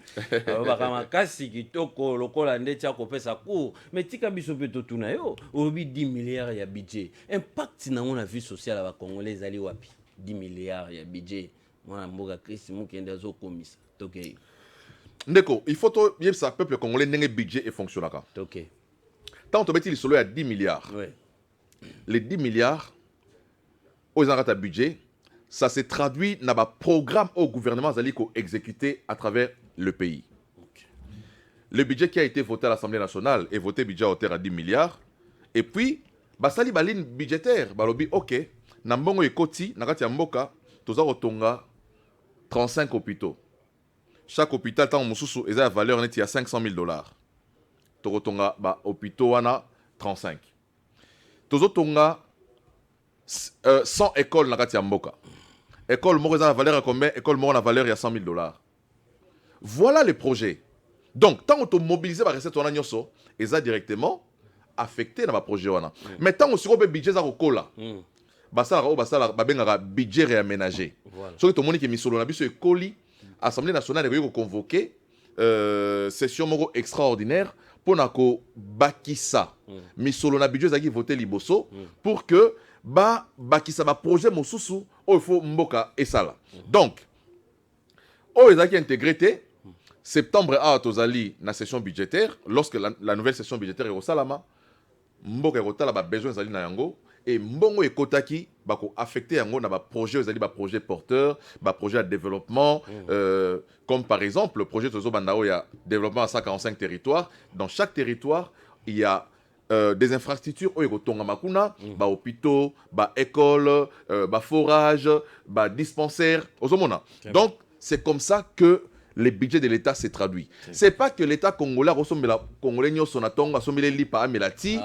Lobaka makasi kitoko lokola ndeti ya kopesa cours mais tika biso pe totuna yo obi 10 milliards ya budget. Impact na on a vie sociale ba Congolais ezali wapi? 10 milliards ya budget. Moi, je suis un Ndeko, il faut que le peuple congolais ait un budget et fonctionne. Tant que tu solo à 10 milliards, les 10 milliards, aux un budget, ça se traduit dans un programme au gouvernement exécuté à travers le pays. Le budget qui a été voté à l'Assemblée nationale est voté budget à hauteur à 10 milliards. Et puis, ça li baline budgétaire, balobi ok, nambongo ekoti, nakati ya mboka, toza kotonga 35 hôpitaux. Chaque hôpital, tant mosusu, ils ont la valeur nette à $500,000. Tokotonga ba hôpitaux wana 35. Tozotonga 100 écoles na kati ya mboka. École moko za la valeur à combien? École moko na valeur ya $100,000. Voilà les projets. Donc tant on mobiliser ba recette wana nyoso, ils ont directement affecté na ba projet wana. Mais tant on sur be budget za kokola. Basala babengaka budget réaménagé. Soki to moni ke misolo na biso ekoli Assemblée nationale est convoquée session moko extraordinaire pour nako bakisa misolo na budget zaki voter liboso pour que bakisa ba projet mosusu o il faut mboka esala. Donc o ezaki intégrité septembre a tozali na session budgétaire lorsque la nouvelle session budgétaire est au salama mboka ekotala ba besoin zali na yango. Et mbongo ekotaki bako affecté yango na ba projet ezali ba projet porteur ba projet de développement comme par exemple le projet Tozo Bandao ya développement à 145 territoires. Dans chaque territoire il y a des infrastructures au ekotonga makuna ba hôpitaux ba écoles ba forage ba dispensaires ozomona. Donc c'est comme ça que le budget de l'État s'est traduit. C'est pas que l'État congolais ressemble la congolais nyo sonatonga asombe li pa amelati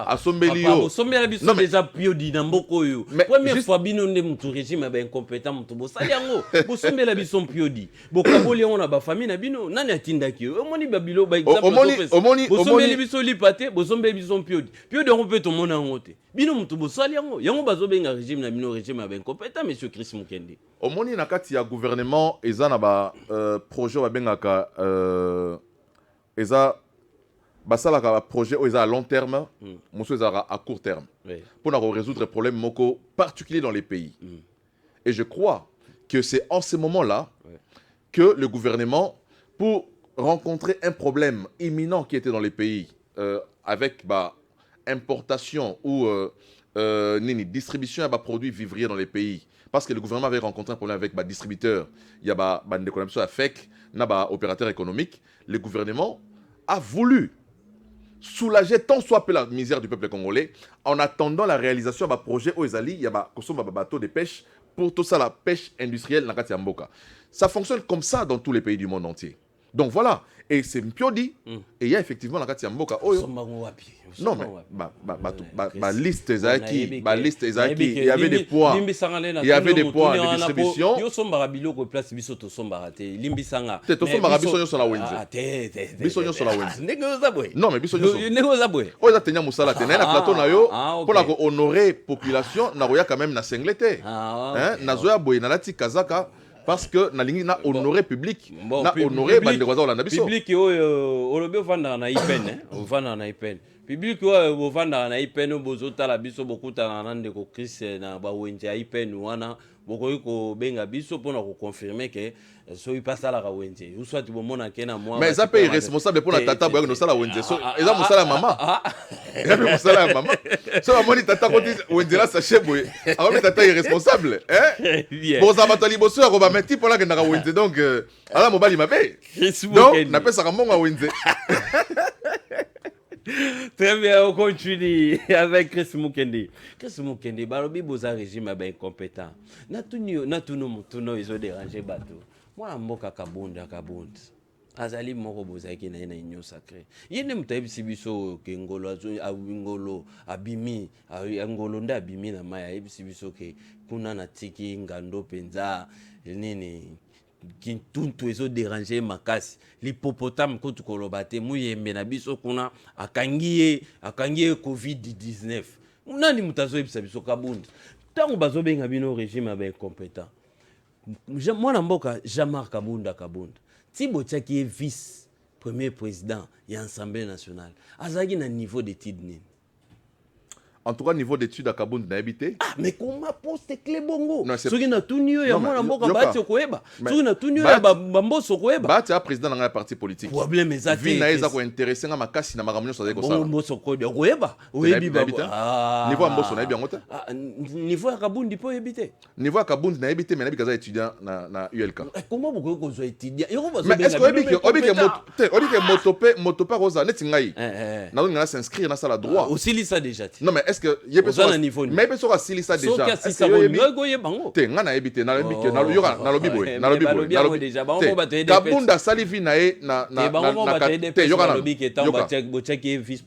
asombe li yo. Asombe la biso déjà piodi na mboko yo. Première fois bino ndé mutu régime ba incompétent mutu bo sali yango. Bo sombe la biso piodi. Bo kaboli on na ba famille na bino nani atindaki yo. Omoni babilo ba exemple. Bo sombe li biso li paté, bo sombe biso piodi. Piodi on peut to mona ngote. Bino mutu bo sali yango. Yango bazo benga régime na bino régime ba incompétent monsieur Chris Mukende. Omoni na kati ya gouvernement eza na ba projet wa bengaka eza basalaka ba projet o eza à long terme mosu eza à court terme pour résoudre problème moko particulier dans les pays. Et je crois que c'est en ce moment-là que le gouvernement pour rencontrer un problème imminent qui était dans les pays avec importation ou distribution de produits vivriers dans les pays. Parce que le gouvernement avait rencontré un problème avec les distributeurs, il y a des connexions avec les opérateurs économiques. Le gouvernement a voulu soulager tant soit peu la misère du peuple congolais en attendant la réalisation d'un projet où il y a des bateaux de pêche pour tout ça, la pêche industrielle dans Mboka. Ça fonctionne comme ça dans tous les pays du monde entier. Donc voilà. Et c'est Mpiodi. Et il y a effectivement la carte Mboka. Non, mais liste Ezaki, il y avait des poids. Il y avait des poids de distribution. Yo sombara biloko place biso to sombara te. Limbisanga. Te to sombara biso yo sur la Wenze. Ah te. Biso yo sur la Wenze. Nego zabwe. Non, mais biso yo. Nego zabwe. O za tenya musala te. Na plateau na yo pour la honorer population na roya quand même na senglete. Hein, na zoya boy na lati kazaka. Parce que na lingi na honoré public, na honoré bande kwa za biso. Public oyo olobe ovanda na ipen, ovanda na ipen. Public oyo ovanda na ipen bozota la biso bokuta na ndeko Chris na ba wenje ya ipen wana bokoyi ko benga biso pona ko confirmer que so ipasa la wenje. Ou soit bomona kena moi. Mais ça peut irresponsable pour na tata boya no sala wenje. So eza musala mama. Eza musala ya mama. So amoni tata ko wenje la sachet boye. Avant tata irresponsable, hein? Bon ça batali boso ya ko ba meti pona ke na wenje donc ala mobali mabe. Donc na pesa ka monga wenje. Très bien, on continue avec Chris Mukendi. Chris Mukendi, balobi boza régime incompétent. Natuno mutuno ils ont dérangé bateau. Moi mboka kabunda. Azali moko bozaki na ina inyo sacré. Yene mutayibi sibiso ke ngolo ngolo abimi, ngolo nda abimi na maya yibi biso ke kuna na tiki ngando penza nini kintuntu ezo déranger makasi l'hippopotame ko tukolobate muyembe na biso kuna akangiye COVID-19 nani mutazo ebisa biso kabunda tango bazo benga bino régime ba incompétent mwana mboka Jean-Marc Kabunda Tibo Tchaki vice premier président et Assemblée nationale azaki na niveau d'étude nini. En tout cas, niveau d'études à Kabound n'a habité. Ah, mais comment poste clé bongo? Ce qui n'a tout nié, il y a mon amour comme Bati Okoeba. Ce qui n'a tout nié, il y a Bambo Sokoeba. Bati a président dans la partie politique. Problème est Vu naïza ko intéressé à ma casse na magamio sur des gosses. Bambo Sokoeba. Okoeba. Oebi Baba. Niveau Amboso n'a bien monté. Niveau à Kabound il peut habiter. Niveau à Kabound n'a habité, mais n'a pas étudiant na ULK. Comment beaucoup qu'on soit étudiant? Mais est-ce que motope rosa netingai? Na on s'inscrire dans ça droit. Aussi ça déjà. Non mais est-ce que il y a personne mais personne a sili ça déjà est-ce que te ngana ebité na lobi na lobi déjà Kabunda salivi na te lobi qui est bocheki vice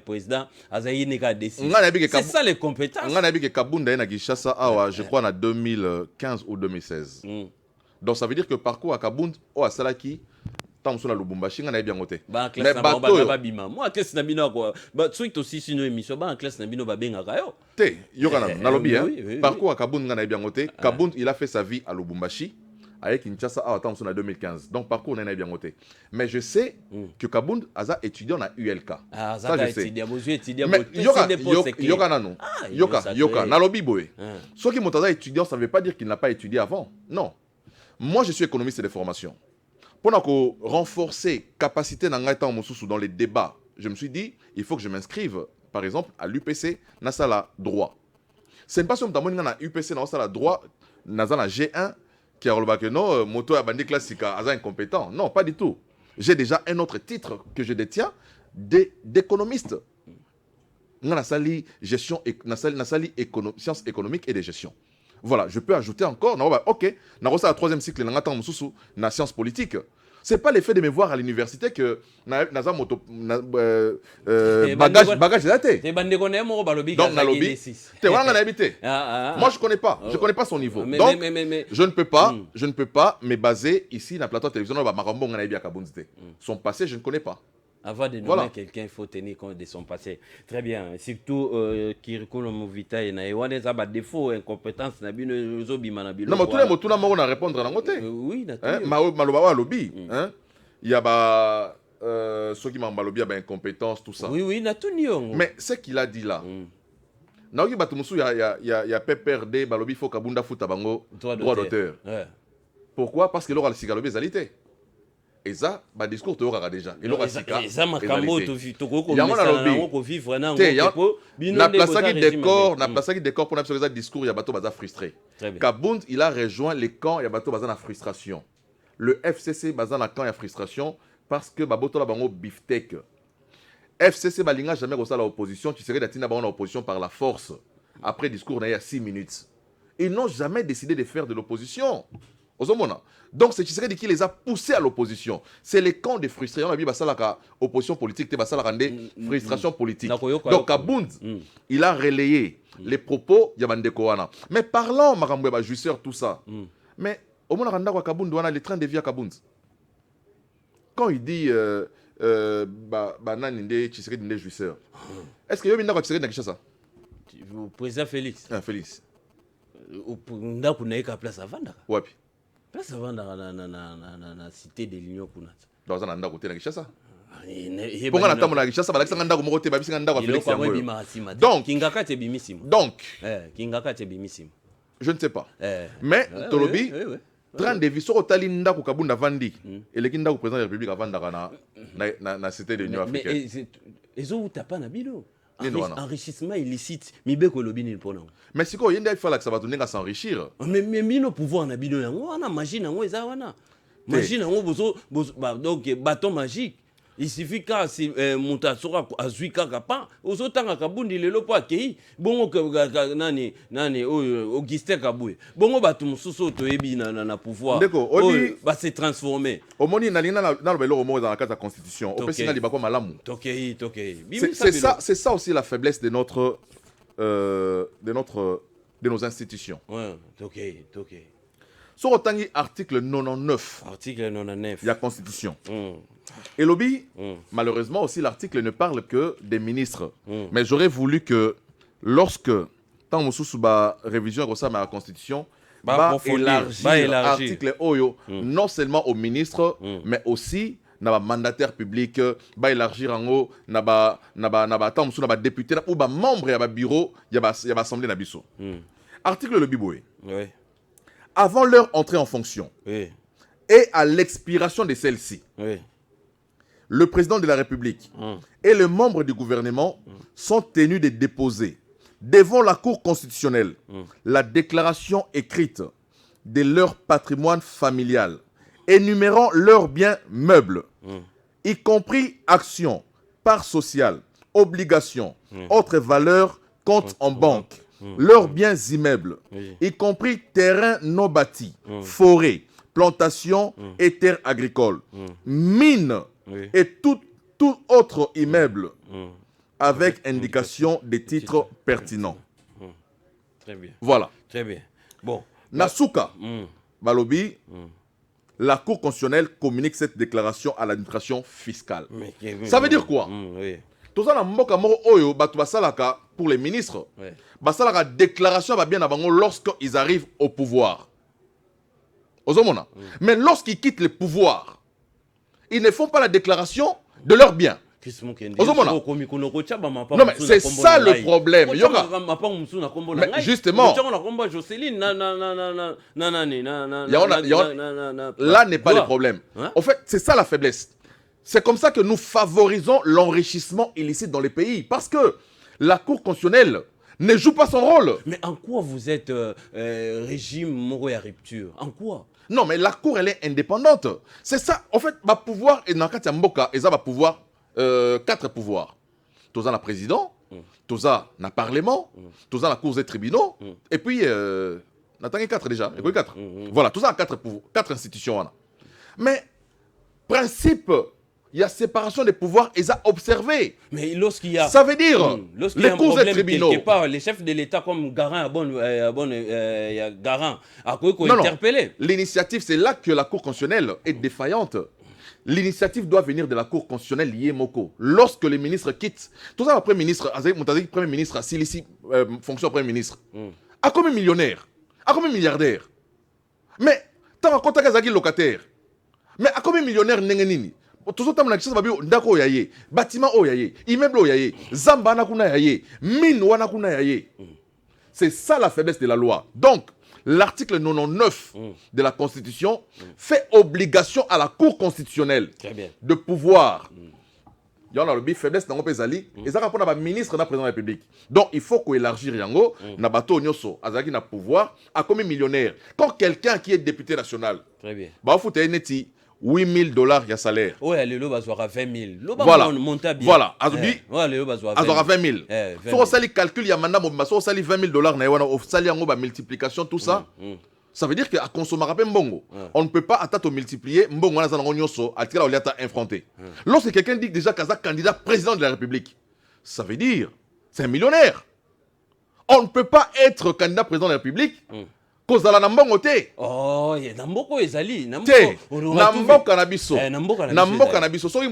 président azayi neka décision c'est ça les compétences ngana ebike Kabunda na Kinshasa awa je crois en 2015 ou 2016 donc ça veut dire que parcours à Kabunda o asalaki sur la Lubumbashi ngana bien ngote mais bateau moi classe na bino quoi ba truc aussi sino émission ba en classe na bino ba benga kayo te yokana na lobby hein parcours à Kabund ngana bien ngote Kabund il a fait sa vie à Lubumbashi avec Kinshasa à attendre en 2015 donc parcours na bien ngote mais je sais que Kabund a étudié à ULK ça je sais mais yokana non yoka na lobby boy ceux qui montaza étudiant ça veut pas dire qu'il n'a pas étudié avant non moi je suis économiste de formation. Pour renforcer capacité dans les débats, je me suis dit, il faut que je m'inscrive, par exemple, à l'UPC, dans la droit. Ce n'est pas seulement dans l'UPC, dans la droit, dans la G1, qui a relevé que non, moto a bandé classique, incompétent. Non, pas du tout. J'ai déjà un autre titre que je détiens d'économiste. Dans la gestion, sciences économiques et de gestion. Voilà, je peux ajouter encore, ok, dans le troisième cycle, dans la science politique. Ce n'est pas l'effet de me voir à l'université que naza moto bagage daté. Donc na lobby. Moi je connais pas son niveau. Donc je ne peux pas me baser ici dans la plateau télévision son passé je ne connais pas. Avant de nommer quelqu'un, il faut tenir compte de son passé. Très bien. Surtout, Kirikolo Movita, il y a des défauts, incompétences, non, mais tous les mots, on a répondre à la montée. Oui, Maloba lobby. Il y a ceux qui m'ont lobby, incompétence, tout ça. Oui, mais ce qu'il a dit là, il y a PPRD, Balobi, faut Kabunda Foutabango, droit d'auteur. Pourquoi? Parce que l'aura le cigalobé zalité. Et ça, le discours tu auras déjà. Et l'aura sika. Et ça, ma cambo, tu vivre na place qui décor pour n'absorber discours, il y a bateau baza frustré. Kabund, il a rejoint les camps, il y a bateau baza na frustration. Le FCC baza na camp, il y a frustration parce que baboto la bango beefsteak. FCC balinga jamais reçu la opposition, tu serais d'atina bango na opposition par la force. Après discours, il y a 6 minutes. Ils n'ont jamais décidé de faire de l'opposition. Ozomona. Donc c'est Tshisekedi qui les a poussés à l'opposition. C'est les camps de frustration. On a dit basalaka opposition politique, basalaka frustration politique. Donc Kabound, il a relayé les propos de Bandeko wana. Mais parlons Maramboué jusseur tout ça. Mais au moment où Kabound wana le train de vie à Kabound. Quand il dit Nande Tshisekedi n'est jusseur. Est-ce que Yobina Tshisekedi n'a ça? Président Félix. Ah, Félix. Nda kuna eka place avanda. Wapi? Place avanda na cité de l'Union kuna. Dans un anda côté na Kinshasa. Pourquoi n'attend na Kinshasa ba lakisa ndako moko te ba bisinga ndako Félix yango. Donc Kingaka te bimisimo. Donc Kingaka te bimisimo. Je ne sais pas. Mais Tolobi train de vie sur Otali ndako Kabunda vandi et le kindako président de la République avanda na cité de l'Union africaine. Mais ezo tapa na bilo. Enrichissement illicite, mibeko lobini mpona. Mais si ko yenda il faut que ça va donner à s'enrichir. Mais mino pouvoir na bino yango wana magie nango eza wana. Magie nango bozo donc bâton magique. Il suffit que si monta sora azui kaka pa ozo tanga kabundi lelo po akei bongo nani Augustin Kaboué. Bongo batu mususu to yebi na pouvoir. Va se transformer. Au moni na lina na lo belo mo dans la carte de la constitution. Au pesi na libako malamu. Tokei. C'est ça aussi la faiblesse de nos institutions. Ouais, tokei. Sur autant article 99. Article 99. Il y a constitution. Et lobby, malheureusement aussi l'article ne parle que des ministres. Mais j'aurais voulu que lorsque tant Moussouba révision de la constitution, élargir l'article Oyo non seulement aux ministres, mais aussi na mandataire public, ba élargir en haut na député ou ba membre ya ba bureau ya ba assemblée na biso. Article le Biboé. Oui. Avant leur entrée en fonction et à l'expiration de celle-ci, le président de la République et les membres du gouvernement sont tenus de déposer devant la Cour constitutionnelle la déclaration écrite de leur patrimoine familial, énumérant leurs biens meubles, y compris actions, parts sociales, obligations, autres valeurs, comptes en banque, leurs biens immeubles, y compris terrains non bâtis, forêts, plantations et terres agricoles, mines et tout autre immeuble avec indication des titres pertinents. Très bien. Voilà. Très bien. Bon. Nasuka, Balobi, la Cour constitutionnelle communique cette déclaration à l'administration fiscale. Ça veut dire quoi? Tout ça, pour les ministres, la déclaration va bien avant lorsqu'ils arrivent au pouvoir. Mais lorsqu'ils quittent le pouvoir, ils ne font pas la déclaration de leurs biens. Non, mais c'est ça le problème. Mais justement, là n'est pas le problème. En fait, c'est ça la faiblesse. C'est comme ça que nous favorisons l'enrichissement illicite dans les pays. Parce que la Cour constitutionnelle ne joue pas son rôle. Mais en quoi vous êtes régime moro à rupture? En quoi? Non, mais la Cour, elle est indépendante. C'est ça. En fait, ma pouvoir, et dans le Mboka, ils ont pouvoir, 4 pouvoirs. Tous la président, tous la parlement, tous la Cour des tribunaux, et puis, on a 4 déjà. Et puis 4. Voilà, tous 4 institutions. Mais, principe, il y a séparation des pouvoirs, ils ont observé. Mais lorsqu'il y a... Ça veut dire, les cours des tribunaux... Les chefs de l'État comme Garant, Garant, à quoi qu'on interpeller. L'initiative, c'est là que la Cour constitutionnelle est défaillante. L'initiative doit venir de la Cour constitutionnelle liée Moko. Lorsque les ministres quittent, tout ça, le Premier ministre, Premier ministre, s'il ici, fonction Premier ministre, à combien millionnaire, à combien milliardaire? Mais, tant à compte à locataire, mais à combien millionnaire n'engenini? Tout ça, ndako yaye, bâtiment yaye, immeuble yaye, zamba nakuna yaye, mine wanakuna yaye. C'est ça la faiblesse de la loi. Donc, l'article 99 de la Constitution fait obligation à la Cour constitutionnelle de pouvoir. Il y a le faiblesse dans le pays et ça répond à la ministre de la présidente de la République. Donc il faut qu'on élargisse Yango, na bateau nyoso, azaki na pouvoir à combien millionnaire. Quand quelqu'un qui est député national, bah faut te neti $8,000 il y a salaire. Ouais, le loba soit 20 000. Voilà. Voilà. Azubi. Ouais, le loba soit 20 000. Faut ça les calcul, il y a maintenant, faut ça les $20,000 na wana, faut ça les multiplication tout ça. Ça veut dire qu'à consommer un mbongo, on ne peut pas attendre multiplier mbongo na zanango nyoso atira au liata infronté. Lorsque quelqu'un dit déjà qu'il est candidat président de la République, ça veut dire c'est un millionnaire. On ne peut pas être candidat président de la République cause de la nambongo te. Oh, il y a namboko ezali, namboko canabiso. Namboko canabiso. Soki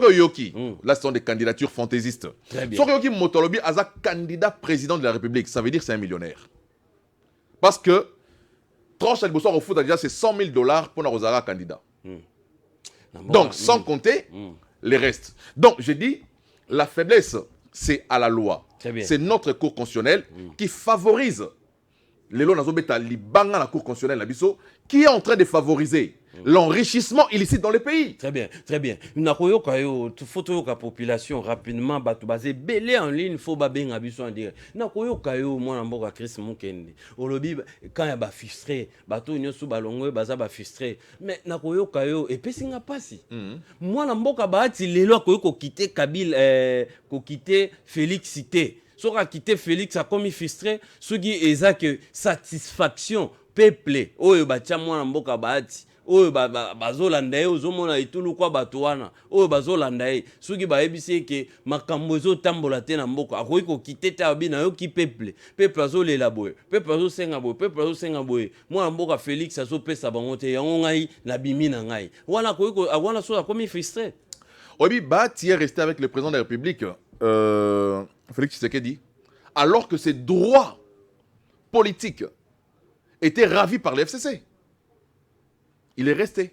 oyoki. Là, ce sont des candidatures fantaisistes. Soki oyoki motolobi aza candidat président de la République, ça veut dire que c'est un millionnaire. Parce que tranche à l'Ibosso au foot déjà c'est $100,000 pour un candidat. Donc sans compter les restes. Donc je dis la faiblesse c'est à la loi. C'est notre cour constitutionnelle qui favorise les lois nazobeta libanga la cour constitutionnelle la biso qui est en train de favoriser l'enrichissement illicite dans le pays. Très bien, très bien. Nakoyoka yo, photo la population rapidement batu basé belé en ligne faut ba benga biso en dire. Nakoyoka yo mwana mboka Chris Mukende. Olobi quand ya ba frustré, bato nyosu balongwe baza ba frustré. Mais nakoyoka yo et pesinga pasi. Mwana mboka baati lelo akoyoko quitter Kabila ko quitter Félix Cité. Sora quitter Félix a comme frustré, ce qui est que satisfaction peuple oyo batia mwana mboka baati oyo bazolanda ye ozomona etulu kwa bato wana oyo bazolanda ye soki bayebisi ke makambo ezotambola te na mboka akoki kokite te abi na yo ki peuple azolela boye peuple azosenga boye mwana mboka Félix azopesa bango te yango ngai nabimi na ngai wana so akomi frustré. Obi Bati est resté avec le président de la République Félix Tshisekedi alors que ses droits politiques étaient ravis par le FCC. Il est resté.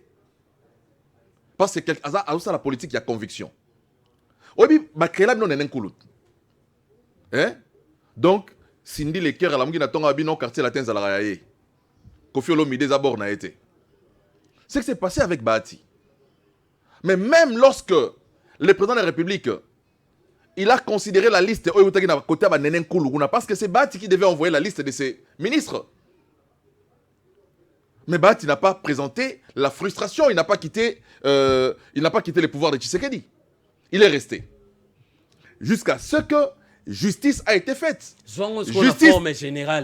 Parce que à la politique, il y a conviction. Donc, Cindy les cœurs à la mouille n'a bino quartier latin à la raye. Kofi Olomide d'abord n'a été. C'est ce qui s'est passé avec Bahati. Mais même lorsque le président de la République il a considéré la liste parce que c'est Bahati qui devait envoyer la liste de ses ministres. Mais Bahati n'a pas présenté la frustration, il n'a pas quitté les pouvoirs de Tshisekedi. Il est resté. Jusqu'à ce que justice a été faite.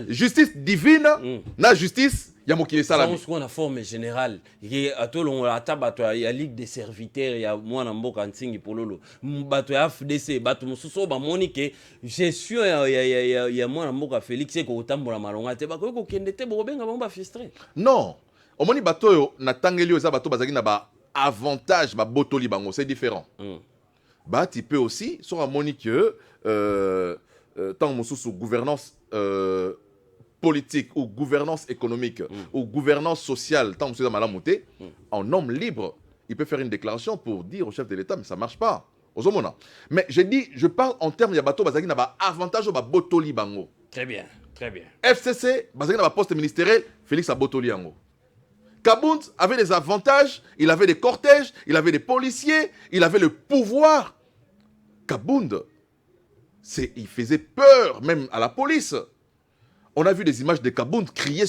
Justice divine, la justice, il y a Mokile Salami. C'est une forme générale. Il y a Ligue des serviteurs, il y a Mwana Mboka Ntingi Pololo. Il y a FDC, je suis sûr il y a Mwana Mboka Félix et Kotambola Malonga. Non. Au moment où na tangelio za bato bazaki na ba avantage ba botoli bango, c'est différent. Bah tu peux aussi sur un moni que tant sous gouvernance politique ou gouvernance économique ou gouvernance sociale, tant que mal monté, en homme libre, il peut faire une déclaration pour dire au chef de l'État, mais ça ne marche pas. Mais je parle en termes de bateau, il y a avantage au botoli bango. Très bien, très bien. FCC, il y a poste ministériel, Félix a botoli bango. Kabound avait des avantages, il avait des cortèges, il avait des policiers, il avait le pouvoir. Kabound, il faisait peur même à la police. On a vu des images de Kabound crier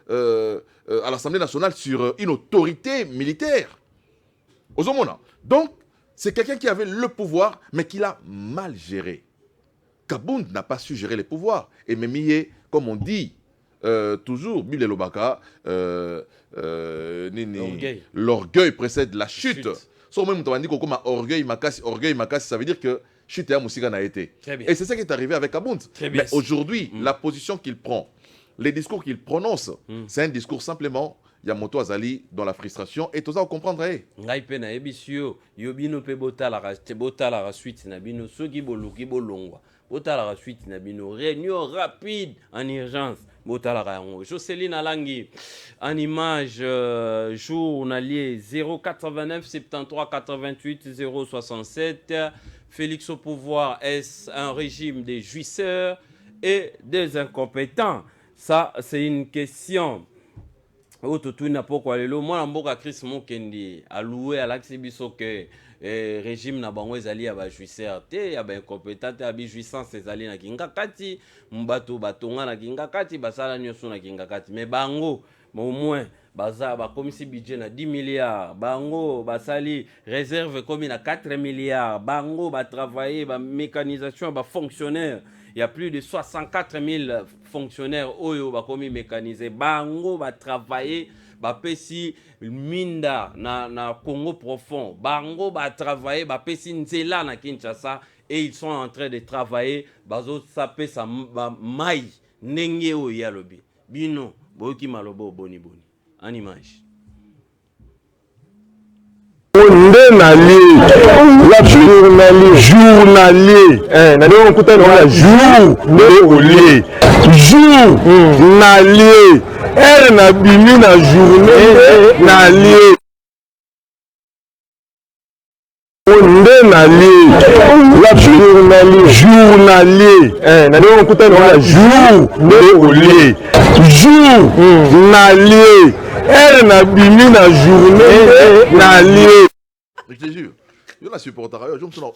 à l'Assemblée nationale sur une autorité militaire. Donc, c'est quelqu'un qui avait le pouvoir, mais qui l'a mal géré. Kabound n'a pas su gérer les pouvoirs. Et Memie, comme on dit toujours, Bile Lobaka, l'orgueil précède la chute. Sauf même on dit comme orgueil makasi, ça veut dire que chute à Moussiga n'a été. Et c'est ça qui est arrivé avec Kabound. Mais aujourd'hui, la position qu'il prend, les discours qu'il prononce, c'est un discours simplement Yamoto Azali dans la frustration et tout ça on comprendra. Ngai pe na ebisio yobino pe botala la suite na bino soki boluki bolongwa. Botala la suite na bino réunion rapide en urgence. Jocelyne Alangi, en image journalier 089 73 88 067. Félix au pouvoir, est-ce un régime des jouisseurs et des incompétents? Ça, c'est une question. Autotuna pourquoi le moi mboka Chris Mukende alloué à l'axe biso que régime na bango ezali ya ba jouisseur te ya ba incompétent te ya bi jouissance ezali na kingakati mbato batonga na kingakati basala nyoso na kingakati mais bango mais au moins baza comme si budget na 10 milliards bango basali réserve comme na 4 milliards bango ba travailler ba mécanisation ba fonctionnaire. Il y a plus de 64 000 fonctionnaires oyo ba komi mécanisé bango ba travailler ba pesi minda na Congo profond bango ba travailler ba pesi nzela na Kinshasa et ils sont en train de travailler bazo sapé sa mai ndenge oyo ya lobi bino boki malobo boni en image. Journalier, journalier, elle n'a bimi na journée nalier. Journalier, journalier, elle n'a bimi na journée nalier. Je te jure, je la supporterai. Je me suis dit,